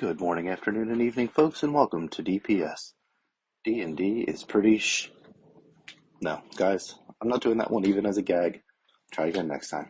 Good morning, afternoon, and evening, folks, and welcome to DPS. D&D is No, guys, I'm not doing that one even as a gag. Try again next time.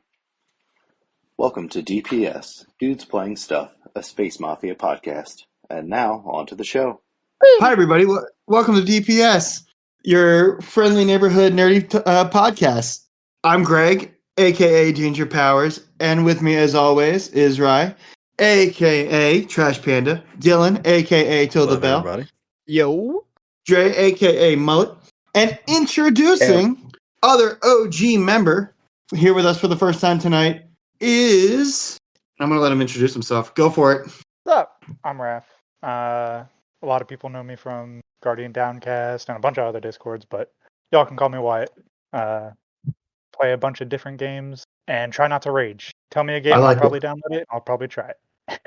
Welcome to DPS, Dudes Playing Stuff, a Space Mafia podcast. And now, on to the show. Hi, everybody. Welcome to DPS, your friendly neighborhood nerdy podcast. I'm Greg, a.k.a. Ginger Powers, and with me, as always, is Rye, a.k.a. Trash Panda, Dylan, a.k.a. Tilda Bell, Everybody. Yo. Dre, a.k.a. Mullet, and introducing other OG member here with us for the first time tonight is... I'm going to let him introduce himself. Go for it. What's up? I'm Raph. A lot of people know me from Guardian Downcast and a bunch of other Discords, but y'all can call me Wyatt. Play a bunch of different games and try not to rage. Tell me a game, I'll probably download it. I'll probably try it.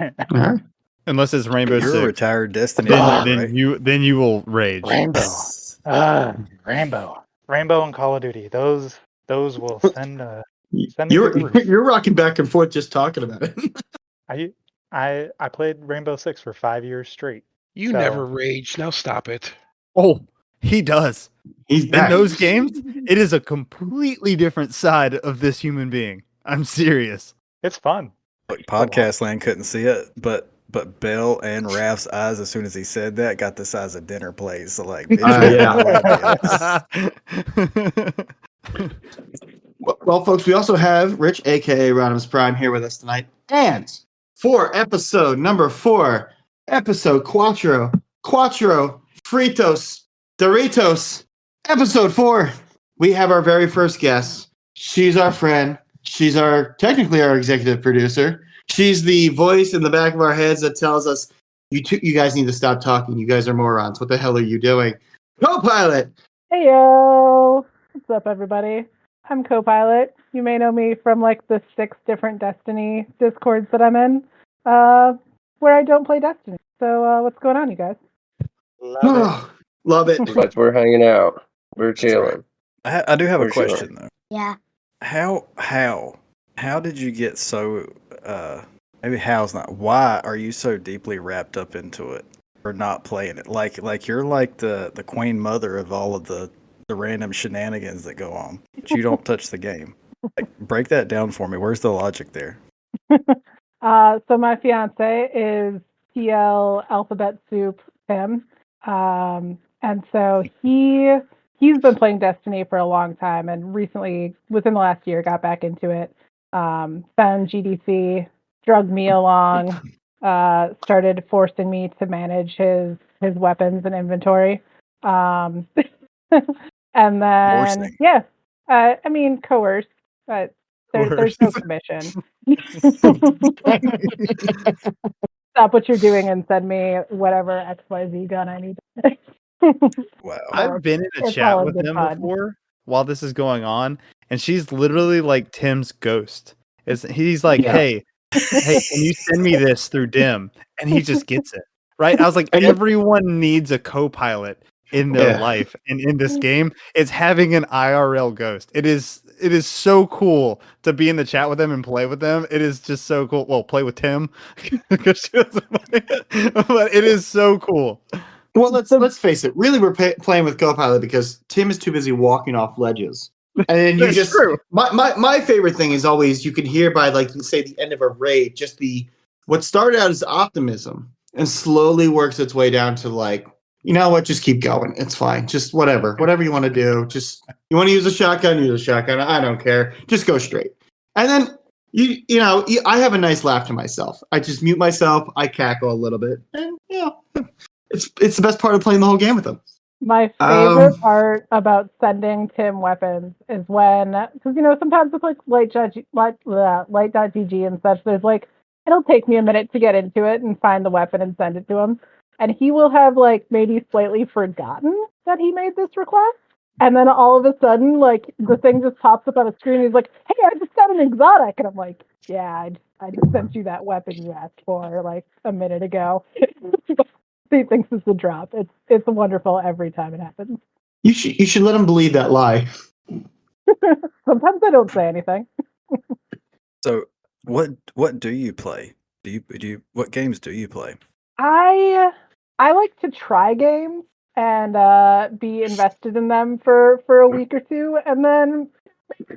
All right. Unless it's Rainbow You're Six. a retired Destiny player, then you will rage. Rainbow. Rainbow and Call of Duty. Those will send me through the roof. You're rocking back and forth just talking about it. I played Rainbow Six for 5 years straight. You never rage. Now stop it. Oh, he does. He's In back. those games, it is a completely different side of this human being. I'm serious. It's fun. Look, podcast land couldn't see it, but Bell and Raph's eyes, as soon as he said that, got the size of dinner plates. So like, Well, folks, we also have Rich, aka Rodimus Prime, here with us tonight. And for episode number 4, episode Quattro, Fritos, Doritos, episode 4, we have our very first guest. She's our friend. She's technically our executive producer. She's the voice in the back of our heads that tells us, you guys need to stop talking. You guys are morons. What the hell are you doing? CoPilot! Heyo! What's up, everybody? I'm CoPilot. You may know me from like the 6 different Destiny Discords that I'm in, where I don't play Destiny. So what's going on, you guys? Love it. But we're hanging out. We're chilling. I do have a For question sure. though. Yeah. How did you get so? Maybe how's not. Why are you so deeply wrapped up into it, or not playing it? Like you're like the queen mother of all of the random shenanigans that go on, but you don't touch the game. Like, break that down for me. Where's the logic there? So my fiance is TL Alphabet Soup Tim, and so he's been playing Destiny for a long time, and recently, within the last year, got back into it. Found GDC, drugged me along, started forcing me to manage his weapons and inventory. And then, coerced, but there's no commission. Stop what you're doing and send me whatever XYZ gun I need. Wow. I've been in a chat with him before while this is going on, and she's literally like Tim's ghost. He's like, hey, can you send me this through Dim? And he just gets it. Right? I was like, everyone needs a co-pilot in their life, and in this game, it's having an IRL ghost. It is so cool to be in the chat with them and play with them. It is just so cool. Well, play with Tim because she doesn't play it, but it is so cool. Well, let's face it. Really, we're playing with CoPilot because Tim is too busy walking off ledges. And then you just true. My favorite thing is always you can hear by like say the end of a raid just what started out as optimism and slowly works its way down to like, you know what, just keep going. It's fine. Just whatever you want to do. Just you want to use a shotgun, use a shotgun. I don't care. Just go straight. And then I have a nice laugh to myself. I just mute myself. I cackle a little bit, and it's the best part of playing the whole game with them. My favorite part about sending Tim weapons is when, because sometimes with like light.gg and such, there's like it'll take me a minute to get into it and find the weapon and send it to him, and he will have like maybe slightly forgotten that he made this request, and then all of a sudden like the thing just pops up on a screen. And he's like, "Hey, I just got an exotic," and I'm like, "Yeah, I just sent you that weapon you asked for like a minute ago." He thinks it's a drop. It's wonderful every time it happens. You should let him believe that lie. Sometimes I don't say anything. So what do you play? What games do you play? I like to try games and be invested in them for a week or two, and then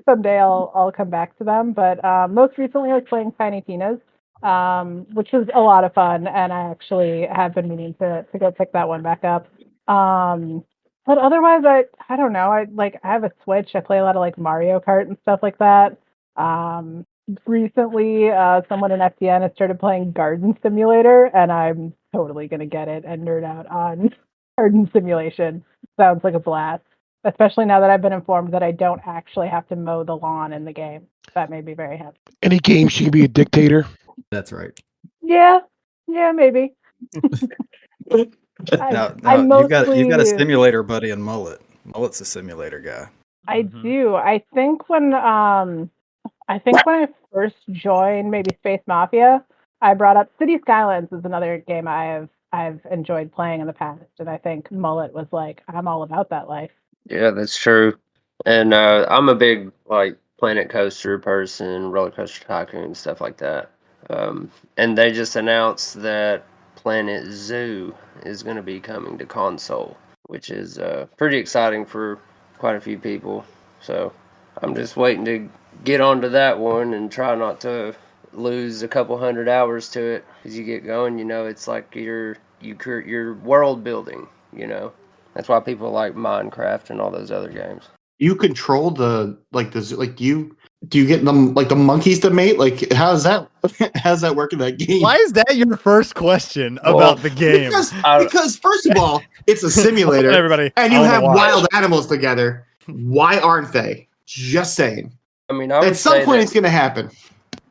someday I'll come back to them. But most recently, I was playing Tiny Tina's, which was a lot of fun, and I actually have been meaning to go pick that one back up. But otherwise, I don't know. I have a Switch. I play a lot of like Mario Kart and stuff like that. Um, Recently, someone in FTN has started playing Garden Simulator, and I'm totally gonna get it and nerd out on garden simulation. Sounds like a blast, especially now that I've been informed that I don't actually have to mow the lawn in the game. That made me very happy. Any game she can be a dictator. That's right. Yeah, maybe. Now, I'm you've got a mostly. simulator buddy in Mullet. Mullet's a simulator guy. I do. I think when I first joined maybe Space Mafia, I brought up City Skylines is another game I've enjoyed playing in the past, and I think Mullet was like, I'm all about that life. Yeah, that's true. And I'm a big like Planet Coaster person, Roller Coaster Tycoon, stuff like that. And they just announced that Planet Zoo is going to be coming to console, which is pretty exciting for quite a few people. So I'm just waiting to get onto that one and try not to lose a couple hundred hours to it. As you get going, it's like you're world building. That's why people like Minecraft and all those other games. You control do you get them like the monkeys to mate? Like how's that work in that game? Why is that your first question about the game? Because first of all, it's a simulator, everybody, and you have wild animals together. Why aren't they? Just saying. I mean, at some point it's going to happen.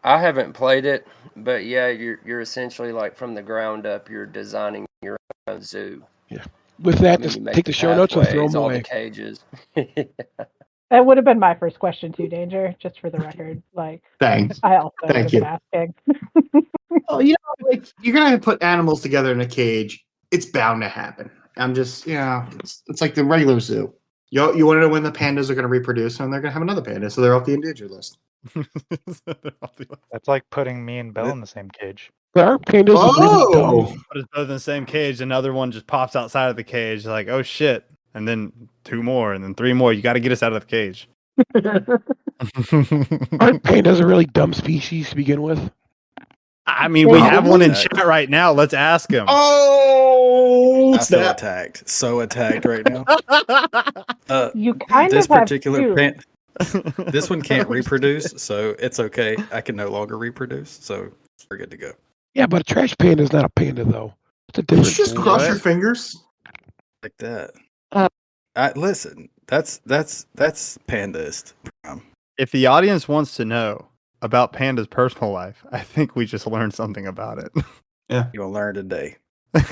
I haven't played it, but yeah, you're essentially like from the ground up. You're designing your own zoo. Yeah. With that, just take the show notes and throw them away. All the cages. That would have been my first question too, Danger. Just for the record, like, thanks. I also Thank you. asking. Well, like you're gonna put animals together in a cage. It's bound to happen. I'm just, it's like the regular zoo. You want to know when the pandas are going to reproduce, and they're going to have another panda, so they're off the endangered list. That's like putting me and Belle in the same cage. But our pandas are really dumb. Put us both in the same cage, another one just pops outside of the cage, like, oh shit. And then 2 more, and then 3 more. You got to get us out of the cage. Aren't pandas a really dumb species to begin with? I mean, we have one in chat right now. Let's ask him. Oh, I feel attacked. So attacked right now. You kind this of have particular to. This one can't reproduce, so it's okay. I can no longer reproduce, so we're good to go. Yeah, but a trash panda is not a panda, though. It's a different. Just cross your fingers like that. Listen, that's pandaist. If the audience wants to know about Panda's personal life, I think we just learned something about it. Yeah, you'll learn today.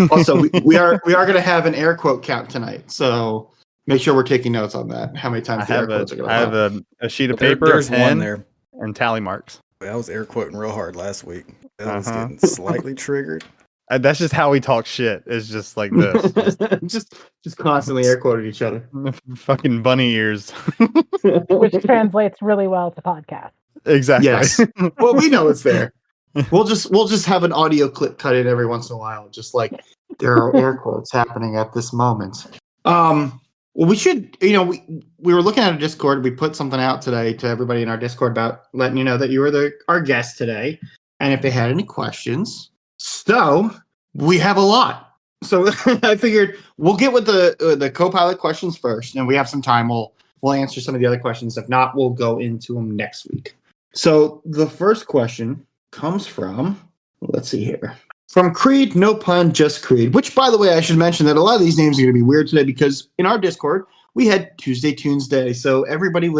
Also, we are going to have an air quote count tonight, so make sure we're taking notes on that. How many times the air quotes are going to I have a sheet of paper, there's a pen, one there, and tally marks. I was air quoting real hard last week. I was getting slightly triggered. That's just how we talk shit. It's just like this. just constantly air quoting each other. Fucking bunny ears. Which translates really well to podcast. Exactly. Yes. Well, we know it's there. We'll just have an audio clip cut in every once in a while, just like there are air quotes happening at this moment. Well, we should, we were looking at a Discord. We put something out today to everybody in our Discord about letting you know that you were our guest today, and if they had any questions. So we have a lot. So I figured we'll get with the CoPilot questions first, and we have some time. We'll answer some of the other questions. If not, we'll go into them next week. So the first question comes from, let's see here, from Creed, no pun, just Creed. Which, by the way, I should mention that a lot of these names are going to be weird today because in our Discord we had Tuesday Tunes Day, so everybody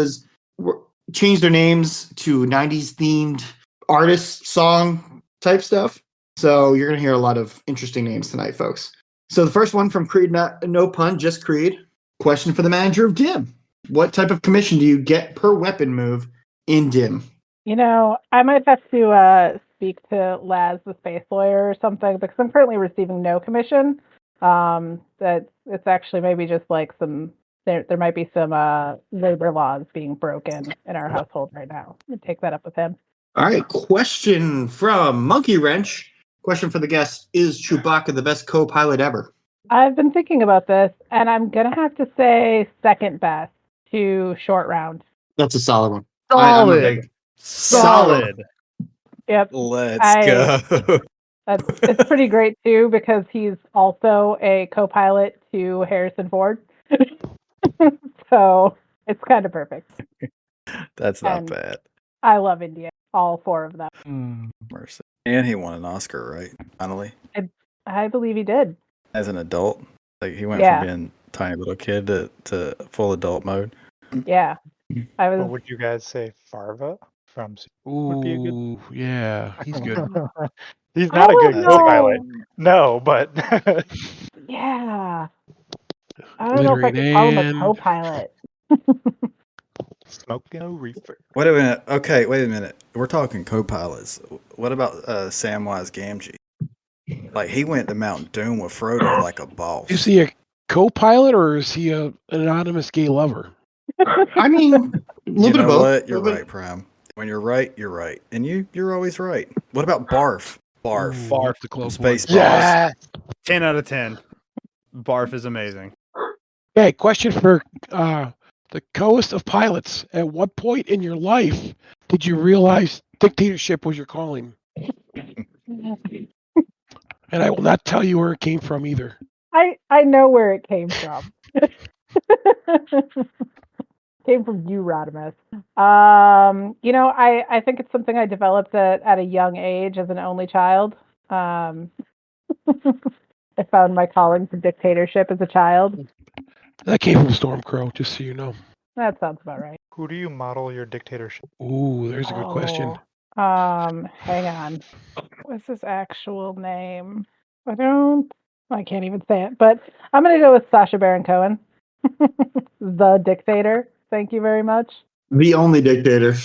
changed their names to 90s themed artist song type stuff. So you're going to hear a lot of interesting names tonight, folks. So the first one from Creed, no pun, just Creed. Question for the manager of DIM. What type of commission do you get per weapon move in DIM? I might have to speak to Laz, the space lawyer, or something, because I'm currently receiving no commission. That it's actually maybe just like there might be some labor laws being broken in our household right now. I'm going to take that up with him. All right. Question from Monkey Wrench. Question for the guest: is Chewbacca the best co-pilot ever? I've been thinking about this, and I'm gonna have to say second best to Short Round. That's a solid one. I'm a Solid. big Solid. Yep. Let's go. It's pretty great too because he's also a co-pilot to Harrison Ford. So it's kind of perfect. That's not And bad. I love India, all four of them. Mercy. And he won an Oscar, right? Finally, I believe he did. as an adult, like he went Yeah. from being a tiny little kid to full adult mode. Yeah. I was What would you guys say, Farva from? Would be a good. Ooh, yeah, he's good. He's I not a don't good That's a good co-pilot. know. No, but Yeah. I don't know if I Glittering could call him a and co-pilot. smoking a reefer. Wait a minute. Okay, wait a minute. We're talking co-pilots. What about Samwise Gamgee? Like he went to Mount Doom with Frodo like a boss. is he a co-pilot or is he an anonymous gay lover? I mean, a little You bit of know both. what? You're Little bit- right, Prime. When you're right, you're right, and you're always right. What about Barf? Barf. Ooh, that's the close one. Spaceballs. Yeah. 10 out of 10. Barf is amazing. Okay, question for the co-host of pilots. At what point in your life did you realize dictatorship was your calling? And I will not tell you where it came from either. I know where it came from. Came from you, Rodimus. I think it's something I developed at a young age as an only child. I found my calling to dictatorship as a child. That came from Stormcrow, just so you know. That sounds about right. Who do you model your dictatorship? Ooh, there's a good question. Hang on. What's his actual name? I can't even say it, but I'm going to go with Sacha Baron Cohen. The dictator. Thank you very much. The only dictator.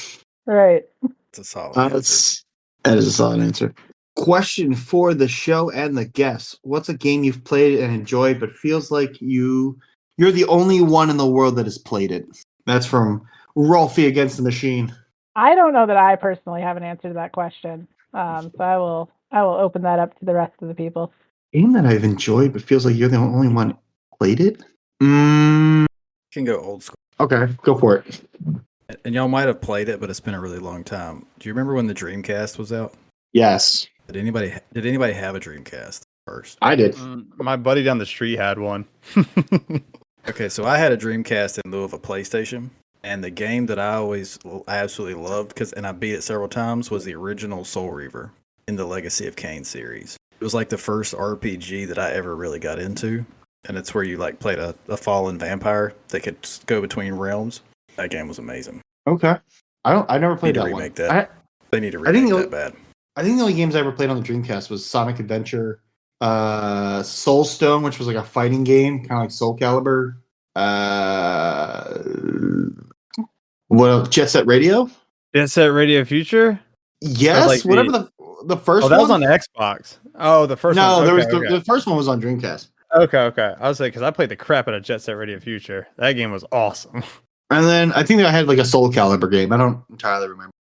Right. It's a solid answer. That is a solid answer. Question for the show and the guests: what's a game you've played and enjoyed, but feels like you're the only one in the world that has played it? That's from Rolfie Against the Machine. I don't know that I personally have an answer to that question. So I will open that up to the rest of the people. Game that I've enjoyed, but feels like you're the only one who played it. Can go old school. Okay, go for it. And y'all might have played it, but it's been a really long time. Do you remember when the Dreamcast was out? Yes, Did anybody have a Dreamcast first? I did. My buddy down the street had one. Okay, so I had a Dreamcast in lieu of a PlayStation, and the game that I always absolutely loved, and I beat it several times, was the original Soul Reaver in the Legacy of Kain series. It was like the first RPG that I ever really got into, and it's where you like played a fallen vampire that could go between realms. That game was amazing. Okay, I never played that remake one. that. They need to remake that bad. I think the only games I ever played on the Dreamcast was Sonic Adventure, Soulstone, which was like a fighting game, kind of like Soul Calibur. What else? Jet Set Radio? Jet Set Radio Future? Yes, like whatever the first that one. was on Xbox. Oh, the first one. No, there was Okay. the first one was on Dreamcast. Okay. I was like, because I played the crap out of Jet Set Radio Future. That game was awesome. And then I think I had like a Soul Calibur game. I don't entirely remember.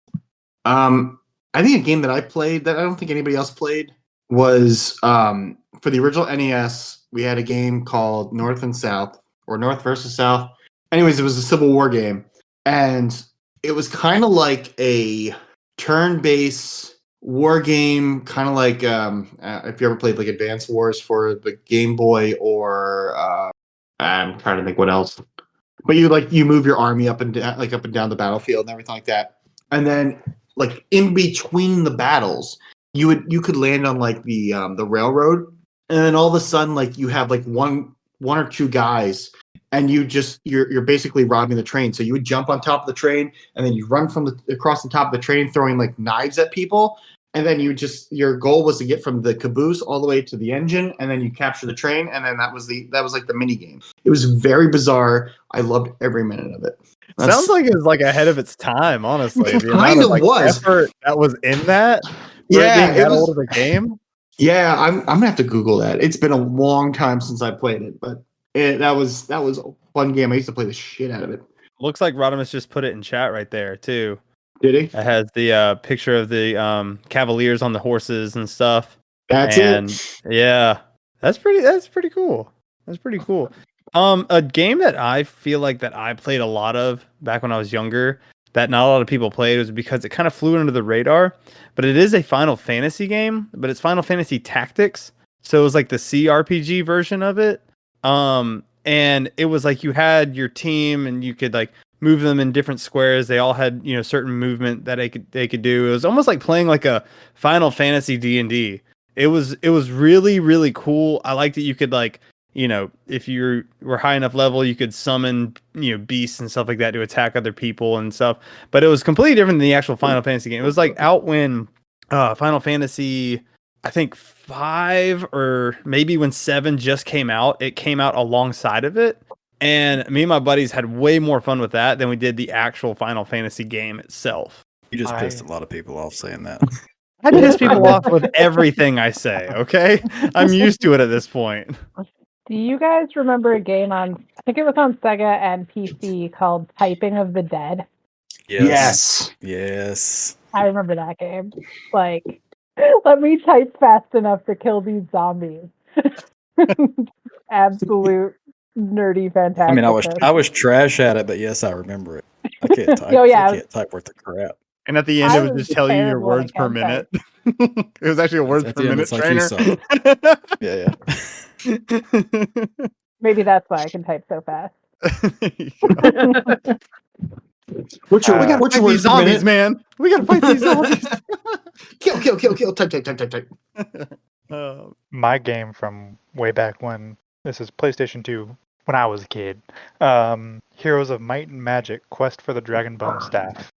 I think a game that I played that I don't think anybody else played was for the original NES. We had a game called North and South, or North versus South. Anyways, it was a Civil War game, and it was kind of like a turn-based war game, kind of like if you ever played like Advance Wars for the Game Boy, or I'm trying to think what else. But you move your army up and down, up and down the battlefield and everything like that. And then like in between the battles, you could land on like the railroad, and then all of a sudden like you have like one or two guys, and you're basically robbing the train. So you would jump on top of the train, and then you run across the top of the train, throwing like knives at people. And then your goal was to get from the caboose all the way to the engine, and then you capture the train, and then that was like the mini game. It was very bizarre. I loved every minute of it. Sounds like it was like ahead of its time, honestly. It The amount kind of like, was. effort that was in that. Yeah, it was old of a game. Yeah, I'm gonna have to Google that. It's been a long time since I played it, but that was a fun game. I used to play the shit out of it. Looks like Rodimus just put it in chat right there too. Did he? It has the picture of the Cavaliers on the horses and stuff. That's it. Yeah, that's pretty cool. That's pretty cool. A game that I feel like that I played a lot of back when I was younger that not a lot of people played was because it kind of flew under the radar, but it is a Final Fantasy game, but it's Final Fantasy Tactics. So it was like the CRPG version of it. And it was like you had your team and you could like move them in different squares. They all had, certain movement that they could do. It was almost like playing like a Final Fantasy D&D. It was really, really cool. I liked that you could like, if you were high enough level, you could summon, beasts and stuff like that to attack other people and stuff. But it was completely different than the actual Final Fantasy game. It was like out when Final Fantasy, I think 5 or maybe when 7 just came out, it came out alongside of it. And me and my buddies had way more fun with that than we did the actual Final Fantasy game itself. You just pissed a lot of people off saying that. I piss people off with everything I say, okay? I'm used to it at this point. Do you guys remember a game on, I think it was on Sega and PC, called Typing of the Dead? Yes. I remember that game. Like, let me type fast enough to kill these zombies. Absolute nerdy fantastic. I mean, I was trash at it, but yes, I remember it. I can't type. Oh, yeah. I can't type worth the crap. And at the end, it would just tell you your words per minute. It was actually a words per minute trainer. Yeah. Maybe that's why I can type so fast. We gotta fight these zombies, man. We gotta fight these zombies. Kill. Type. My game from way back when, this is PlayStation 2, when I was a kid. Heroes of Might and Magic: Quest for the Dragonbone Staff.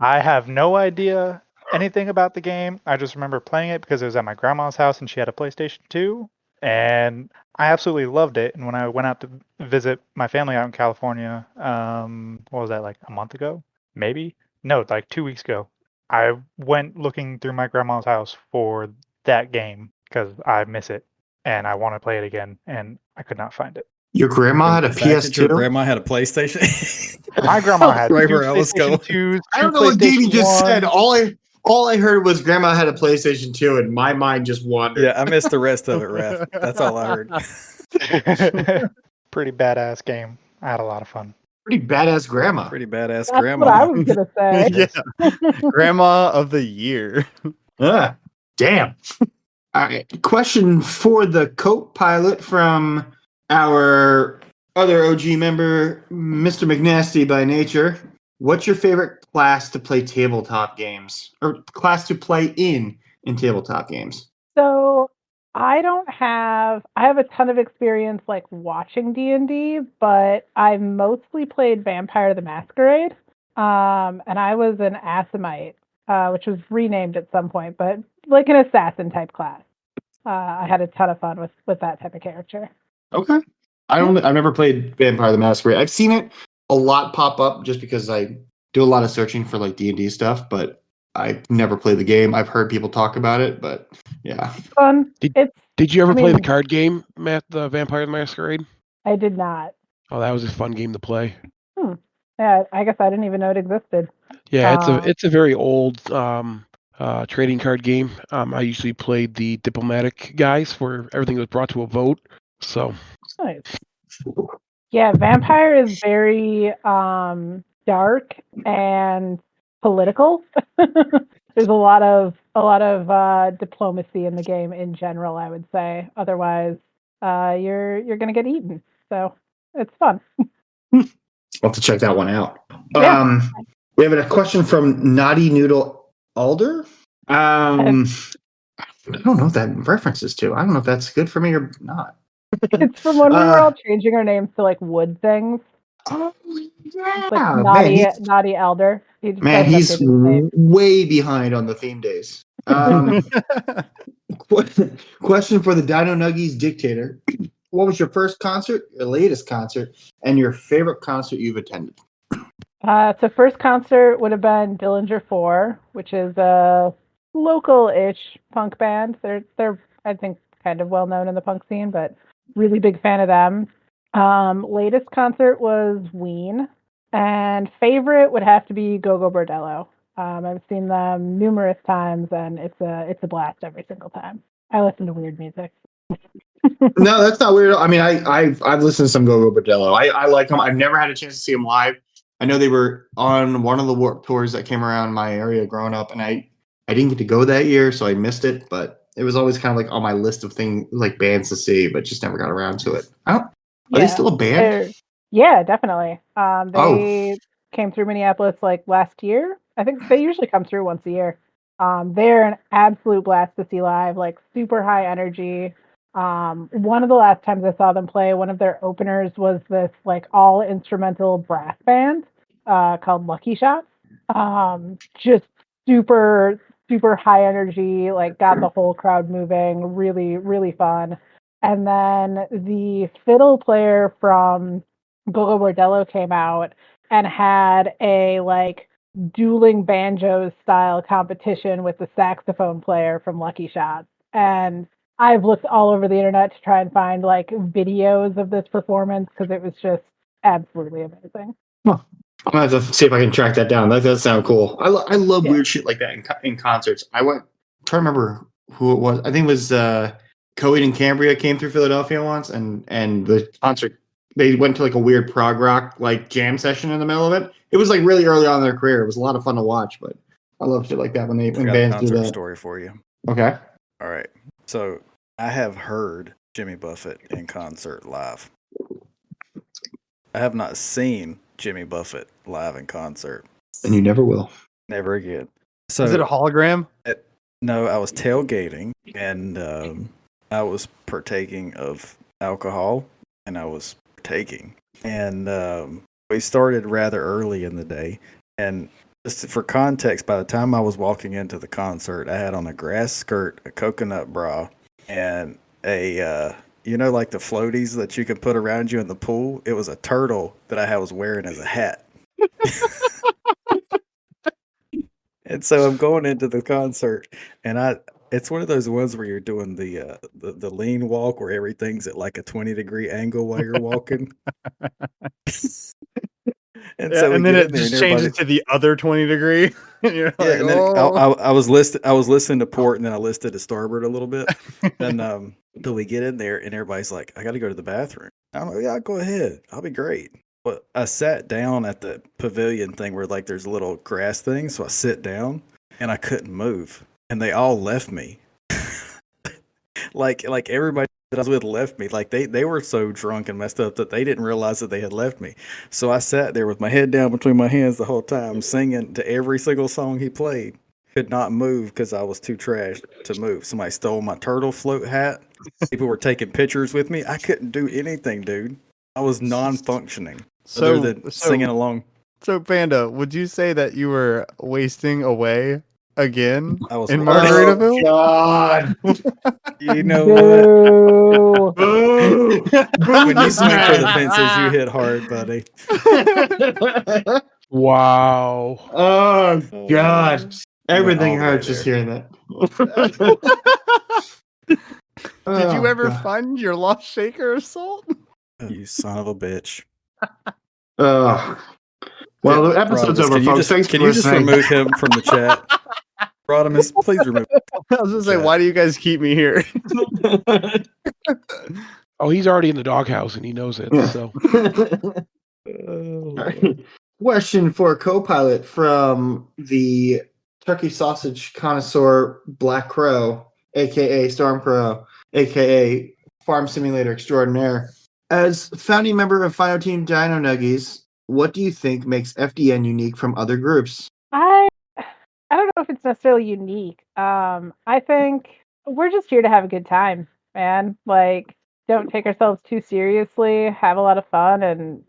I have no idea anything about the game. I just remember playing it because it was at my grandma's house and she had a PlayStation 2. And I absolutely loved it. And when I went out to visit my family out in California, what was that, like a month ago? Maybe? No, like 2 weeks ago. I went looking through my grandma's house for that game because I miss it and I want to play it again. And I could not find it. Your grandma had a PS2? Your grandma had a PlayStation? My grandma had right two where I was going. PlayStation 2s, I don't know what game you just said. All I heard was grandma had a PlayStation 2 and my mind just wandered. Yeah, I missed the rest of it, Raph. That's all I heard. Pretty badass game. I had a lot of fun. Pretty badass grandma. Pretty badass That's grandma. what I was going to say. Yeah. Grandma of the year. Damn. All right. Question for the CoPilot from our other OG member, Mr. McNasty by nature. What's your favorite class to play tabletop games, or class to play in tabletop games? So I have a ton of experience like watching D&D, but I've mostly played Vampire the Masquerade. And I was an Assamite, which was renamed at some point, but like an assassin type class. I had a ton of fun with that type of character. Okay. I've never played Vampire the Masquerade. I've seen it a lot pop up just because I do a lot of searching for like D&D stuff, but I've never played the game. I've heard people talk about it, but yeah. Fun. Did you ever play the card game, Matt, the Vampire the Masquerade? I did not. Oh, that was a fun game to play. Yeah, I guess I didn't even know it existed. Yeah, it's a very old trading card game. I usually played the diplomatic guys where everything was brought to a vote. So nice. Yeah, Vampire is very dark and political. There's a lot of diplomacy in the game in general, I would say. Otherwise, you're gonna get eaten. So it's fun. I'll have to check that one out. Yeah. We have a question from Naughty Noodle Alder. I don't know what that references to. I don't know if that's good for me or not. It's from when we were all changing our names to like wood things. Oh yeah, like naughty elder. He's way behind on the theme days. Question for the Dino Nuggies dictator: what was your first concert, your latest concert, and your favorite concert you've attended? So first concert would have been Dillinger 4, which is a local-ish punk band. They're I think kind of well known in the punk scene, but really big fan of them. Latest concert was Ween, and favorite would have to be Go-Go Bordello. I've seen them numerous times, and it's a blast every single time. I listen to weird music. No, that's not weird. I mean, I've listened to some Go Bordello. I like them. I've never had a chance to see them live. I know they were on one of the Warped Tours that came around my area growing up, and I didn't get to go that year, so I missed it. But it was always kind of like on my list of things like bands to see, but just never got around to it. Are they still a band? Yeah, definitely. Oh, They came through Minneapolis like last year. I think they usually come through once a year. They're an absolute blast to see live, like super high energy. One of the last times I saw them play, one of their openers was this like all instrumental brass band called Lucky Shot. Just super, super high energy, like got the whole crowd moving, really, really fun. And then the fiddle player from Gogo Bordello came out and had a like dueling banjos style competition with the saxophone player from Lucky Shots. And I've looked all over the internet to try and find like videos of this performance because it was just absolutely amazing. huh. I'm gonna have to see if I can track that down. That does sound cool. I love weird shit like that in concerts. I went, I'm trying to remember who it was. I think it was Coheed and Cambria came through Philadelphia once, and the concert they went to like a weird prog rock like jam session in the middle of it. It was like really early on in their career. It was a lot of fun to watch, but I love shit like that when I got bands a do concert that. story for you. Okay. All right. So I have heard Jimmy Buffett in concert live. I have not seen Jimmy Buffett live in concert. And you never will. Never again. So Is it a hologram? No, I was tailgating and I was partaking of alcohol and I was partaking. And we started rather early in the day. And just for context, by the time I was walking into the concert, I had on a grass skirt, a coconut bra, and a like the floaties that you can put around you in the pool. It was a turtle that I was wearing as a hat. And so I'm going into the concert, and it's one of those ones where you're doing the lean walk where everything's at like a 20-degree angle while you're walking. And so and then it just changes to the other 20 degree. And you're like, and then I was listening to port, and then I listed to starboard a little bit. And so we get in there, and everybody's like, "I got to go to the bathroom." I'm like, "Yeah, go ahead. I'll be great." But I sat down at the pavilion thing where like there's a little grass thing, so I sit down, and I couldn't move, and they all left me. like everybody that I was with left me. Like they were so drunk and messed up that they didn't realize that they had left me. So I sat there with my head down between my hands the whole time, singing to every single song he played. Could not move because I was too trashed to move. Somebody stole my turtle float hat. People were taking pictures with me. I couldn't do anything, dude. I was non-functioning other than singing along. So, Panda, would you say that you were wasting away again I was in Margaritaville? Oh, God. You know what? Boo. When you swing for the fences, you hit hard, buddy. Wow. Oh, God. Everything all the way hurts just there. hearing that. Did you ever God. find your lost shaker of salt? You son of a bitch. Well, the episode's Rodimus, over, folks. Thanks for can you just listening. remove him from the chat? Rodimus, please remove him. I was gonna say, why do you guys keep me here? Oh, he's already in the doghouse and he knows it. Yeah. So, Question for CoPilot from the turkey sausage connoisseur Black Crow, aka Storm Crow, aka Farm Simulator Extraordinaire. As founding member of Final Team Dino Nuggies, what do you think makes FDN unique from other groups? I don't know if it's necessarily unique. I think we're just here to have a good time, man. Like, don't take ourselves too seriously. Have a lot of fun, and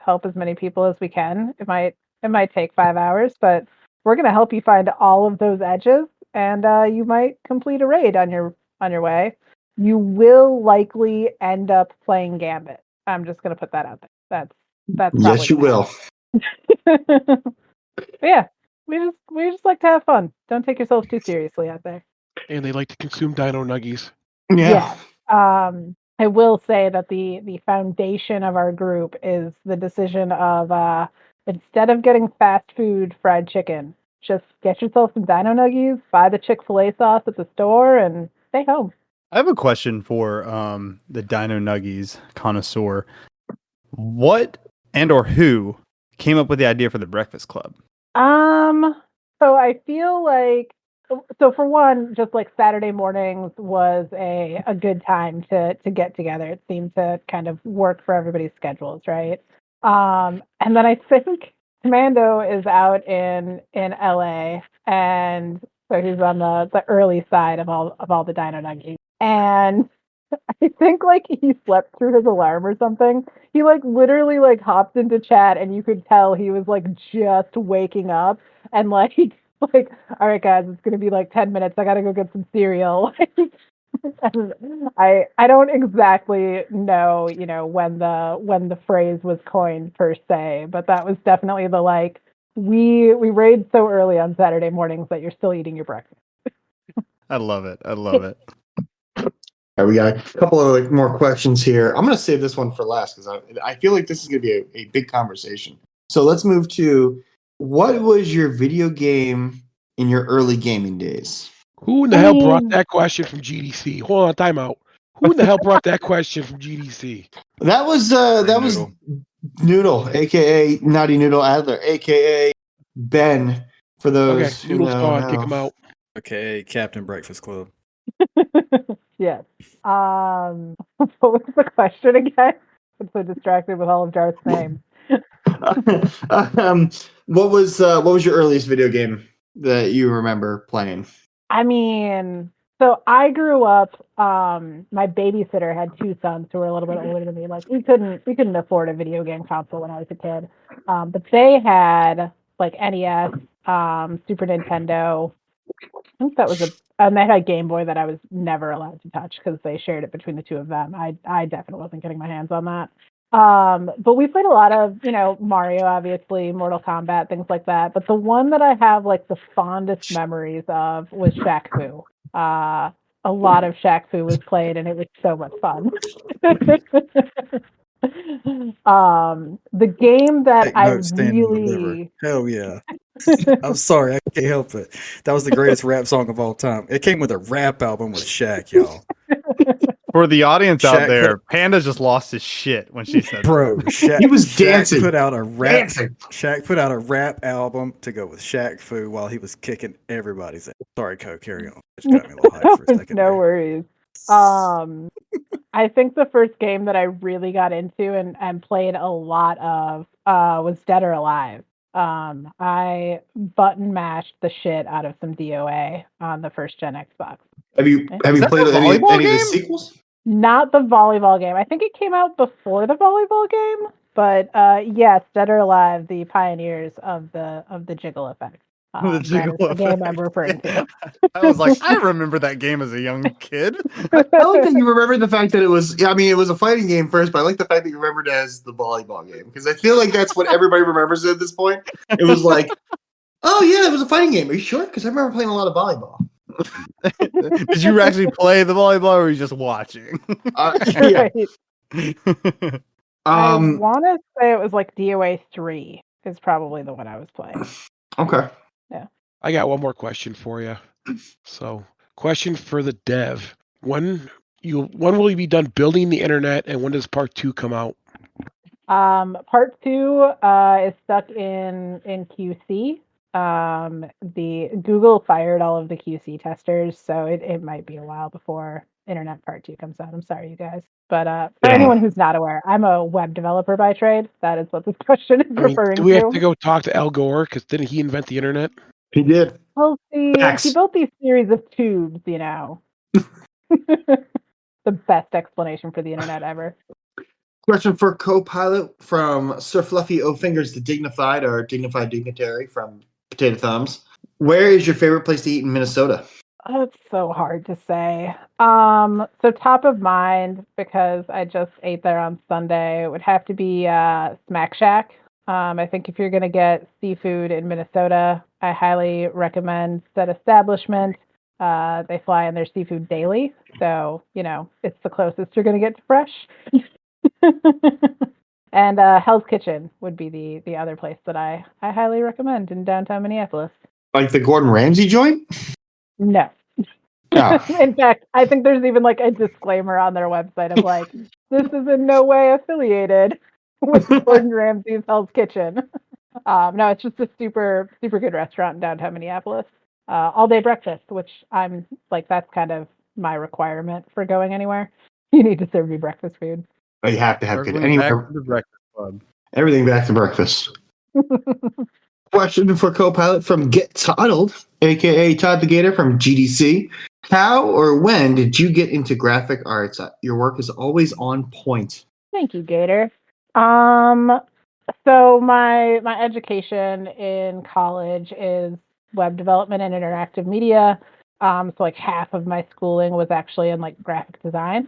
help as many people as we can. It might take 5 hours, but we're gonna help you find all of those edges, and you might complete a raid on your way. You will likely end up playing Gambit. I'm just gonna put that out there. That's probably Yes, you will. but yeah, we just like to have fun. Don't take yourselves too seriously out there. and they like to consume dino nuggies. Yeah. I will say that the foundation of our group is the decision of instead of getting fast food fried chicken, just get yourself some dino nuggies, buy the Chick-fil-A sauce at the store, and stay home. I have a question for the Dino Nuggies connoisseur. What and or who came up with the idea for the Breakfast Club? So I feel like, so for one, just like Saturday mornings was a good time to get together. It seemed to kind of work for everybody's schedules, right? And then I think Commando is out in LA, and so he's on the early side of all the Dino Nuggies. And I think like he slept through his alarm or something. He like literally like hopped into chat and you could tell he was like just waking up and like like all right guys, it's gonna be like 10 minutes. I gotta go get some cereal. And I don't exactly know, you know, when the phrase was coined per se, but that was definitely the like we raid so early on Saturday mornings that you're still eating your breakfast. I love it. I love it. All right, we got a couple of like more questions here. I'm going to save this one for last because I feel like this is going to be a big conversation. So let's move to what was your video game in your early gaming days? Who in the hell brought that question from GDC? Hold on, time out. Who in the hell brought that question from GDC? That was Noodle, aka Naughty Noodle Adler, aka Ben. For those who Noodle's know, gone. Kick him out. Okay, Captain Breakfast Club. Yes. What was the question again? I'm so distracted with all of Darth's names. What was your earliest video game that you remember playing? I mean, so I grew up. My babysitter had two sons who were a little bit older than me. Like we couldn't afford a video game console when I was a kid. But they had like NES, Super Nintendo. I think that was and they had a Game Boy that I was never allowed to touch because they shared it between the two of them. I definitely wasn't getting my hands on that. But we played a lot of, you know, Mario, obviously, Mortal Kombat, things like that. But the one that I have like the fondest memories of was Shaq Fu. A lot of Shaq Fu was played, and it was so much fun. The game that Take I note, stand and deliver. really Hell yeah. I'm sorry, I can't help it. That was the greatest rap song of all time. It came with a rap album with Shaq, y'all. For the audience Shaq out there, Panda just lost his shit when she said Bro, Shaq, He was Shaq dancing. put out a rap. Dancing. Shaq put out a rap album to go with Shaq Fu while he was kicking everybody's ass. Sorry, Co, carry on. It got me a little hyped for a second. No there. worries. I think the first game that I really got into and played a lot of was Dead or Alive. I button mashed the shit out of some DOA on the first gen Xbox. Have you played any of the sequels? Not the volleyball game. I think it came out before the volleyball game, but yes, Dead or Alive, the pioneers of the jiggle effect. The jiggle that is the game I'm referring to. I was like, I remember that game as a young kid. I like that you remember the fact that it was. I mean, it was a fighting game first, but I like the fact that you remembered it as the volleyball game because I feel like that's what everybody remembers at this point. It was like, oh yeah, it was a fighting game. Are you sure? Because I remember playing a lot of volleyball. Did you actually play the volleyball, or were you just watching? Yeah. I want to say it was like DOA 3 is probably the one I was playing. Okay. Yeah. I got one more question for you. So, question for the dev: when will you be done building the internet, and when does part 2 come out? Part 2 is stuck in QC. The Google fired all of the QC testers, so it might be a while before Internet Part 2 comes out. I'm sorry, you guys. But for anyone who's not aware, I'm a web developer by trade. That is what this question is referring to. Do we have to go talk to Al Gore? Because didn't he invent the internet? He did. Well, see, he built these series of tubes, you know. The best explanation for the internet ever. Question for CoPilot from Sir Fluffy O Fingers the Dignified or Dignified Dignitary from Potato Thumbs. Where is your favorite place to eat in Minnesota? Oh, it's so hard to say. So top of mind, because I just ate there on Sunday, it would have to be Smack Shack. I think if you're going to get seafood in Minnesota, I highly recommend that establishment. They fly in their seafood daily, so, you know, it's the closest you're going to get to fresh. And Hell's Kitchen would be the other place that I highly recommend in downtown Minneapolis. Like the Gordon Ramsay joint? No. In fact, I think there's even like a disclaimer on their website of like, this is in no way affiliated with Gordon Ramsay's Hell's Kitchen. No, it's just a super good restaurant in downtown Minneapolis. All day breakfast, which I'm like, that's kind of my requirement for going anywhere. You need to serve me breakfast food. Oh, you have to have good Circling back anywhere. to the Breakfast Club. Everything back to breakfast. Question for Copilot from Get Toddled, aka Todd the Gator from GDC. How or when did you get into graphic arts? Your work is always on point. Thank you, Gator. So my education in college is web development and interactive media. So like half of my schooling was actually in like graphic design.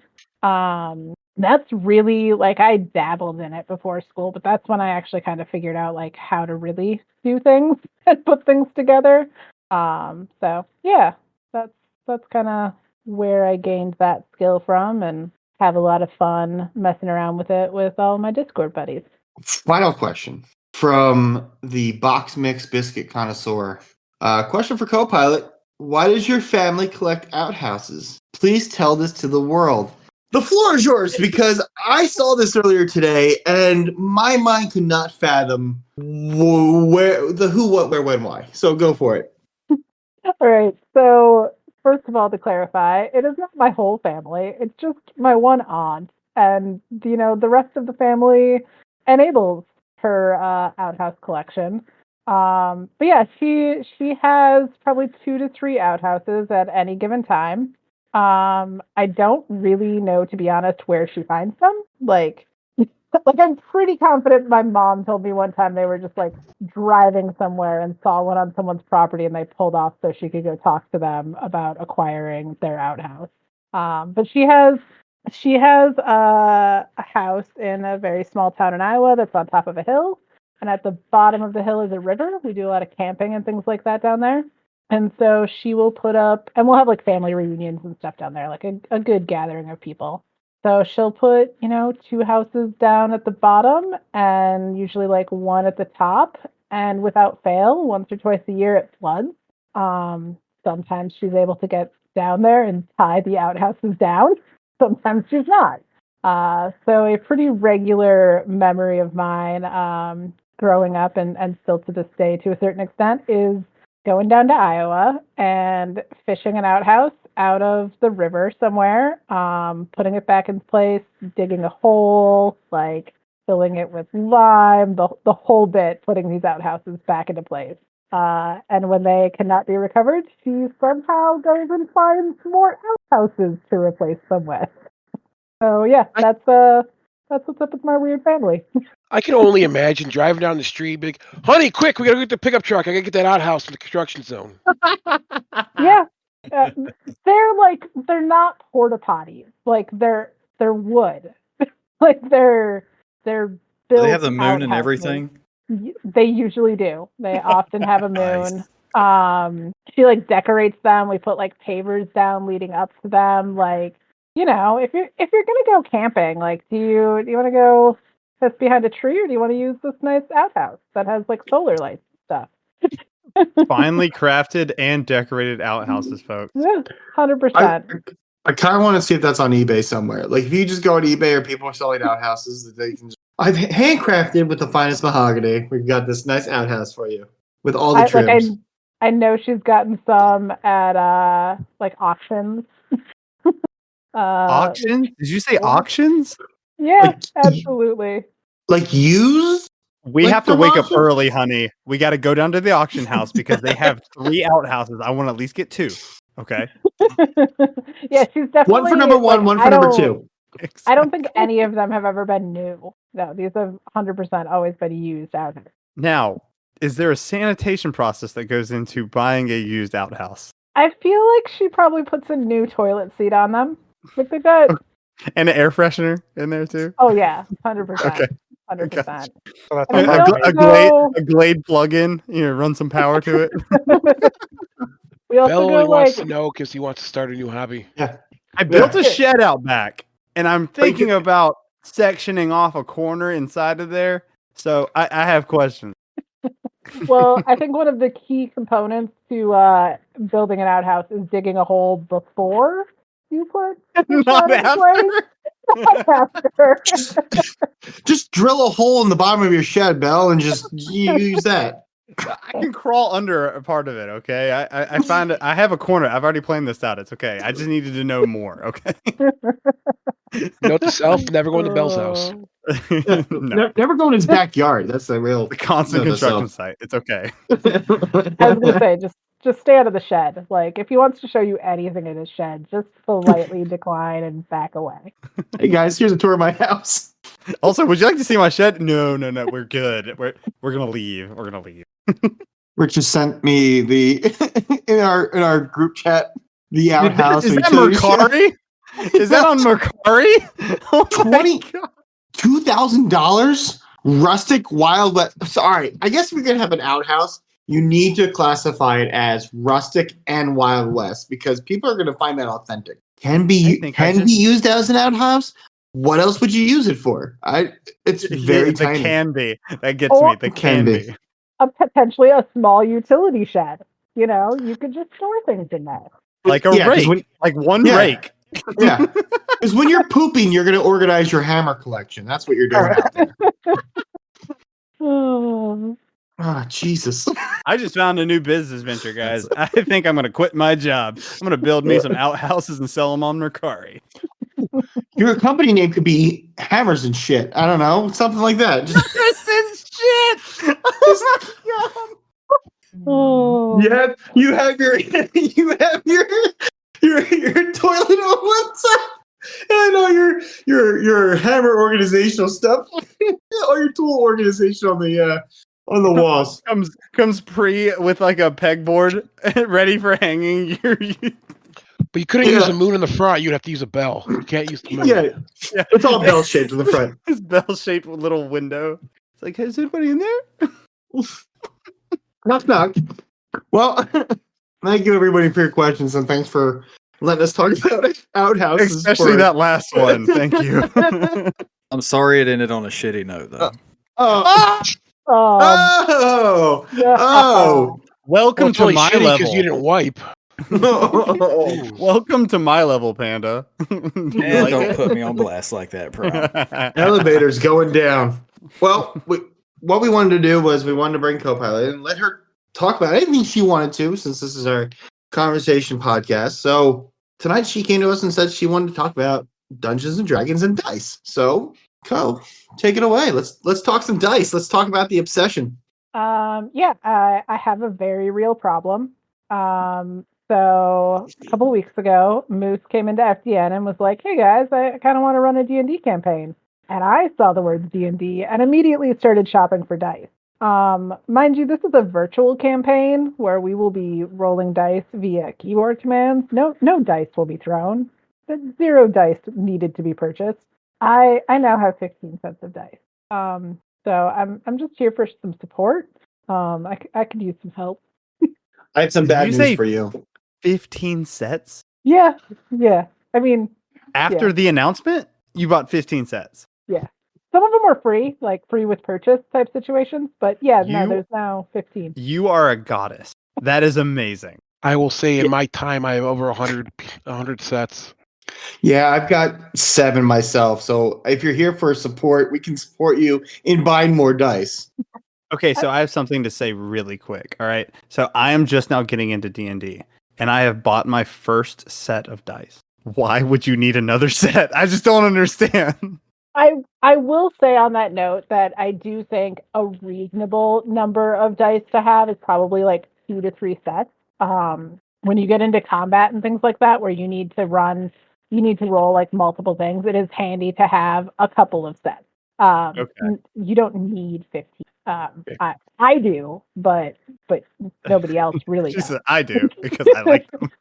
That's really like I dabbled in it before school, but that's when I actually kind of figured out like how to really do things and put things together. So yeah, that's kind of where I gained that skill from and have a lot of fun messing around with it with all my Discord buddies. Final question from the Box Mix Biscuit Connoisseur. Question for Copilot. Why does your family collect outhouses? Please tell this to the world. The floor is yours because I saw this earlier today and my mind could not fathom where, the who, what, where, when, why. So go for it. All right. So first of all, to clarify, it is not my whole family. It's just my one aunt, and the rest of the family enables her outhouse collection. But yeah, she has probably 2 to 3 outhouses at any given time. I don't really know, to be honest, where she finds them. Like I'm pretty confident my mom told me one time they were just like driving somewhere and saw one on someone's property and they pulled off so she could go talk to them about acquiring their outhouse. But she has a house in a very small town in Iowa that's on top of a hill, and at the bottom of the hill is a river. We do a lot of camping and things like that down there. And so she will put up, and we'll have like family reunions and stuff down there, like a good gathering of people. So she'll put, 2 houses down at the bottom and usually like one at the top. And without fail, once or twice a year it floods. Sometimes she's able to get down there and tie the outhouses down. Sometimes she's not. So a pretty regular memory of mine growing up and still to this day to a certain extent is going down to Iowa and fishing an outhouse out of the river somewhere, putting it back in place, digging a hole, like filling it with lime, the whole bit, putting these outhouses back into place. And when they cannot be recovered, she somehow goes and finds more outhouses to replace them with. So yeah, that's what's up with my weird family. I can only imagine driving down the street, be like, honey, quick, we gotta get the pickup truck. I gotta get that outhouse in the construction zone. Yeah. They're not porta potties. Like they're wood. Like they're built. Do they have the moon and outhouses. everything? They usually do. They often have a moon. Nice. She like decorates them. We put like pavers down leading up to them. Like, if you're gonna go camping, like do you want to go sit behind a tree or do you want to use this nice outhouse that has like solar lights and stuff? Finely crafted and decorated outhouses, folks. Yeah, 100%. I kind of want to see if that's on eBay somewhere. Like if you just go on eBay or people are selling outhouses that they can just... I've handcrafted with the finest mahogany. We've got this nice outhouse for you with all the trims. I know she's gotten some at like auctions. Auctions? Did you say auctions? Yeah, absolutely. Like used? We Like have to wake up auction? early, honey. We got to go down to the auction house because they have 3 outhouses. I want to at least get 2. Okay. Yeah, she's definitely One for number 1, one for number 2. Exactly. I don't think any of them have ever been new. No, these have 100% always been used out here. Now, is there a sanitation process that goes into buying a used outhouse? I feel like she probably puts a new toilet seat on them. Like they got and an air freshener in there too. Oh yeah, 100%. Okay. 100%. So that's I mean, a Glade plug-in. Run some power to it. We also Bell go only wants like to know because he wants to start a new hobby. Yeah. I built a shed out back, and I'm thinking about sectioning off a corner inside of there. So I have questions. Well, I think one of the key components to building an outhouse is digging a hole before you put the Not shed in after. place. Not after. Just drill a hole in the bottom of your shed, Belle, and just use that. I can crawl under a part of it. Okay, I find it. I have a corner. I've already planned this out. It's okay. I just needed to know more. Okay. Note to self: never go into Belle's house. Yeah, No, never go in his backyard. That's the real the constant note to construction self. site. It's okay. I was gonna say, just stay out of the shed. Like, if he wants to show you anything in his shed, just politely decline and back away. Hey guys, here's a tour of my house. Also, would you like to see my shed? No. We're good. We're gonna leave. We're gonna leave. Rich just sent me the in our group chat the outhouse. Is that Mercari? Is that on Mercari? Oh my God. $2,000 rustic wild west. Sorry, I guess if you're gonna have an outhouse, you need to classify it as rustic and wild west because people are gonna find that authentic. Can be used as an outhouse. What else would you use it for? It's very tiny. The can be. That gets me. The can be. Potentially a small utility shed. You know, you could just store things in there. Like a rake. Like one rake. Yeah. Because when you're pooping, you're going to organize your hammer collection. That's what you're doing out there. Oh, Jesus. I just found a new business venture, guys. I think I'm going to quit my job. I'm going to build me some outhouses and sell them on Mercari. Your company name could be Hammers and Shit. I don't know. Something like that. Hammers and Shit! Oh my God. Oh. You have your toilet on one side. And all your hammer organizational stuff. All your tool organization on the walls. Comes pre with like a pegboard ready for hanging. But you couldn't use a moon in the front. You'd have to use a bell. You can't use the moon. Yeah. It's all bell shaped in the front. It's bell shaped little window. It's like, is anybody in there? Knock knock. Well, thank you everybody for your questions and thanks for letting us talk about outhouses. Especially that last one. Thank you. I'm sorry it ended on a shitty note though. Welcome to my level. Because you didn't wipe. Welcome to my level, Panda. Don't put me on blast like that, Prime. Elevator's going down. Well, what we wanted to do was we wanted to bring CoPilot and let her talk about anything she wanted to, since this is our conversation podcast. So tonight she came to us and said she wanted to talk about Dungeons and Dragons and dice. So, Co, take it away. Let's talk some dice. Let's talk about the obsession. I have a very real problem. So a couple of weeks ago, Moose came into FDN and was like, "Hey guys, I kind of want to run a D&D campaign." And I saw the words D&D and immediately started shopping for dice. Mind you, this is a virtual campaign where we will be rolling dice via keyboard commands. No dice will be thrown. 0 dice needed to be purchased. I now have 15 sets of dice. So I'm just here for some support. I could use some help. I have some bad news for you. 15 sets? Yeah. I mean, after the announcement, you bought 15 sets. Yeah. Some of them were free, like free with purchase type situations. But there's now 15. You are a goddess. That is amazing. I will say in my time, I have over 100 sets. Yeah, I've got 7 myself. So if you're here for support, we can support you in buying more dice. Okay, so I have something to say really quick. All right. So I am just now getting into D&D, and I have bought my first set of dice. Why would you need another set? I just don't understand. I will say on that note that I do think a reasonable number of dice to have is probably like 2 to 3 sets. When you get into combat and things like that, where you need to roll like multiple things, it is handy to have a couple of sets. You don't need 15. I do, but nobody else really does. I do because I like them.